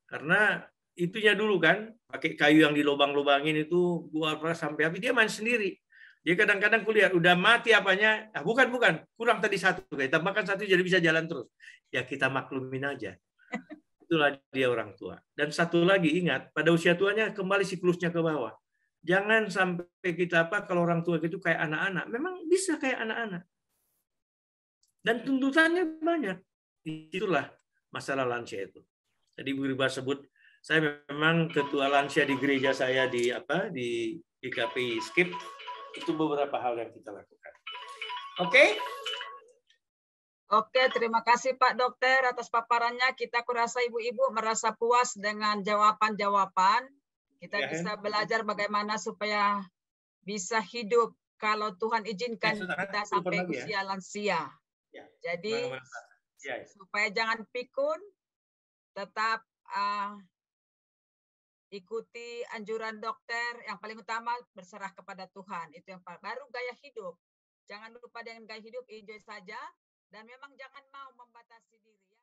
Karena itunya dulu kan, pakai kayu yang dilobang-lobangin itu, gua sampai habis, dia main sendiri. Dia kadang-kadang kulihat udah mati apanya, bukan, kurang tadi satu, kita tambahkan satu jadi bisa jalan terus. Ya kita maklumin aja. Itulah dia orang tua. Dan satu lagi ingat, pada usia tuanya kembali siklusnya ke bawah. Jangan sampai kita kalau orang tua itu kayak anak-anak. Memang bisa kayak anak-anak. Dan tuntutannya banyak. Itulah masalah lansia itu. Jadi Bu Riba sebut, saya memang ketua lansia di gereja saya di GKP Skip. Itu beberapa hal yang kita lakukan. Oke? Oke, terima kasih Pak Dokter atas paparannya. Kita kurasa ibu-ibu merasa puas dengan jawaban-jawaban. Kita bisa belajar bagaimana supaya bisa hidup kalau Tuhan izinkan kita sampai usia lansia. Jadi supaya jangan pikun, tetap ikuti anjuran dokter. Yang paling utama berserah kepada Tuhan. Itu yang baru gaya hidup. Jangan lupa dengan gaya hidup, enjoy saja. Dan memang jangan mau membatasi diri.